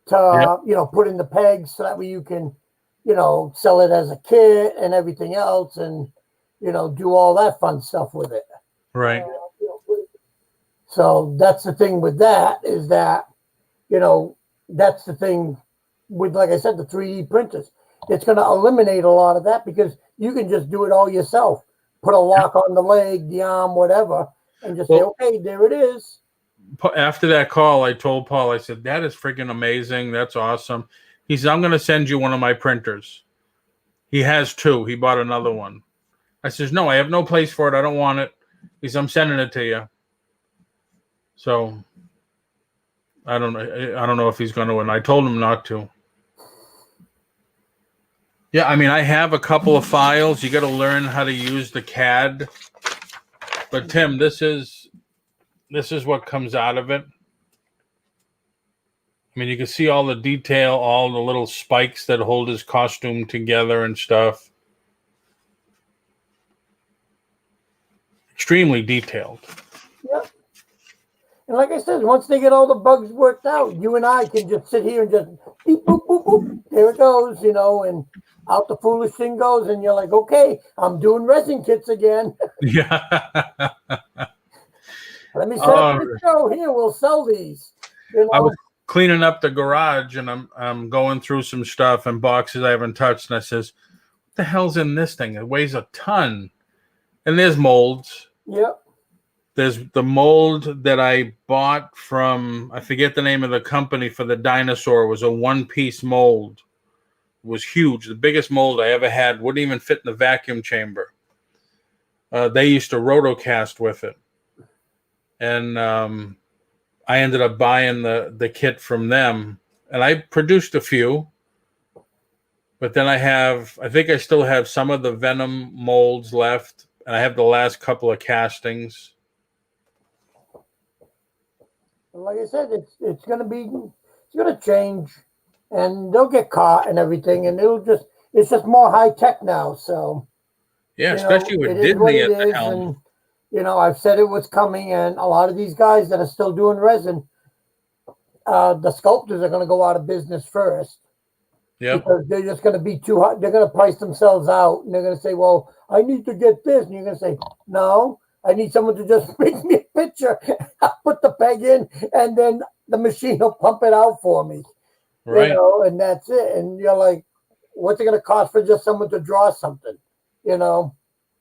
to, put in the pegs so that way you can, sell it as a kit and everything else, and, do all that fun stuff with it. Right. So that's the thing with that, is that, that's the thing with, like I said, the 3D printers. It's going to eliminate a lot of that because you can just do it all yourself. Put a lock on the leg, the arm, whatever, and just say, okay, there it is. After that call, I told Paul, I said, that is freaking amazing. That's awesome. He said, I'm going to send you one of my printers. He has 2. He bought another one. I says, no, I have no place for it. I don't want it. He said, I'm sending it to you. So I don't know if he's going to, and I told him not to. Yeah, I mean, I have a couple of files. You got to learn how to use the CAD. But Tim, this is what comes out of it. I mean, you can see all the detail, all the little spikes that hold his costume together and stuff. Extremely detailed. Yep. And like I said, once they get all the bugs worked out, you and I can just sit here and just beep, boop, boop, boop. There it goes, and out the foolish thing goes, and you're like, okay, I'm doing resin kits again. Yeah. Let me set up the show here. We'll sell these. I was cleaning up the garage, and I'm going through some stuff and boxes I haven't touched, and I says, "What the hell's in this thing? It weighs a ton." And there's molds. Yep. There's the mold that I bought from, I forget the name of the company, for the dinosaur. It was a 1-piece mold. It was huge. The biggest mold I ever had. Wouldn't even fit in the vacuum chamber. They used to rotocast with it. And I ended up buying the kit from them. And I produced a few. But then I think I still have some of the Venom molds left. And I have the last couple of castings. Like I said, it's going to change, and they'll get caught and everything, and it's just more high tech now. So yeah, especially with Disney at the helm. And, I've said it was coming, and a lot of these guys that are still doing resin, the sculptors are going to go out of business first. Yeah, because they're just going to be too hot. They're going to price themselves out, and they're going to say, "Well, I need to get this," and you're going to say, "No, I need someone to just make me a picture. I'll put the peg in, and then the machine will pump it out for me." Right. And that's it. And you're like, what's it going to cost for just someone to draw something?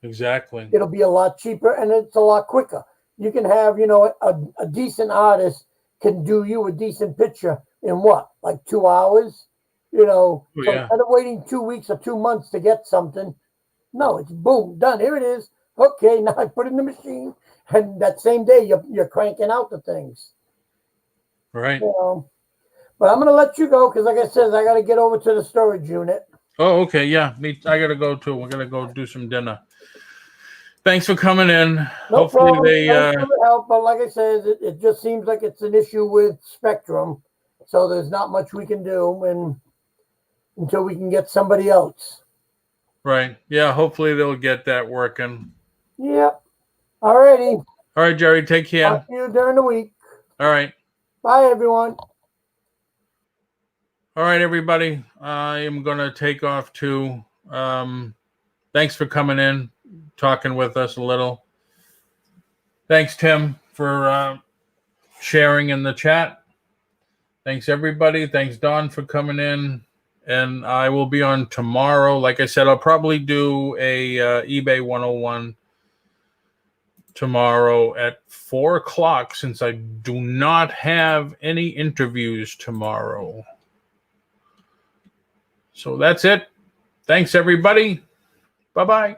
Exactly. It'll be a lot cheaper, and it's a lot quicker. You can have, a decent artist can do you a decent picture in what, like 2 hours? So instead of waiting 2 weeks or 2 months to get something, no, it's boom, done. Here it is. Okay, now I put it in the machine, and that same day you're cranking out the things. Right. But I'm going to let you go because, like I said, I got to get over to the storage unit. Oh, okay. Yeah, I got to go too. We're going to go do some dinner. Thanks for coming in. No Hopefully problem. they Thanks for the help, but like I said, it just seems like it's an issue with Spectrum, so there's not much we can do, and until we can get somebody else. right. Yeah, hopefully they'll get that working. Yep. Alrighty. All right, Jerry, take care. Talk to you during the week. All right. Bye, everyone. All right, everybody. I am going to take off too. Thanks for coming in, talking with us a little. Thanks, Tim, for sharing in the chat. Thanks, everybody. Thanks, Don, for coming in. And I will be on tomorrow. Like I said, I'll probably do a eBay 101 tomorrow at 4 o'clock since I do not have any interviews tomorrow. So that's it. Thanks, everybody. Bye-bye.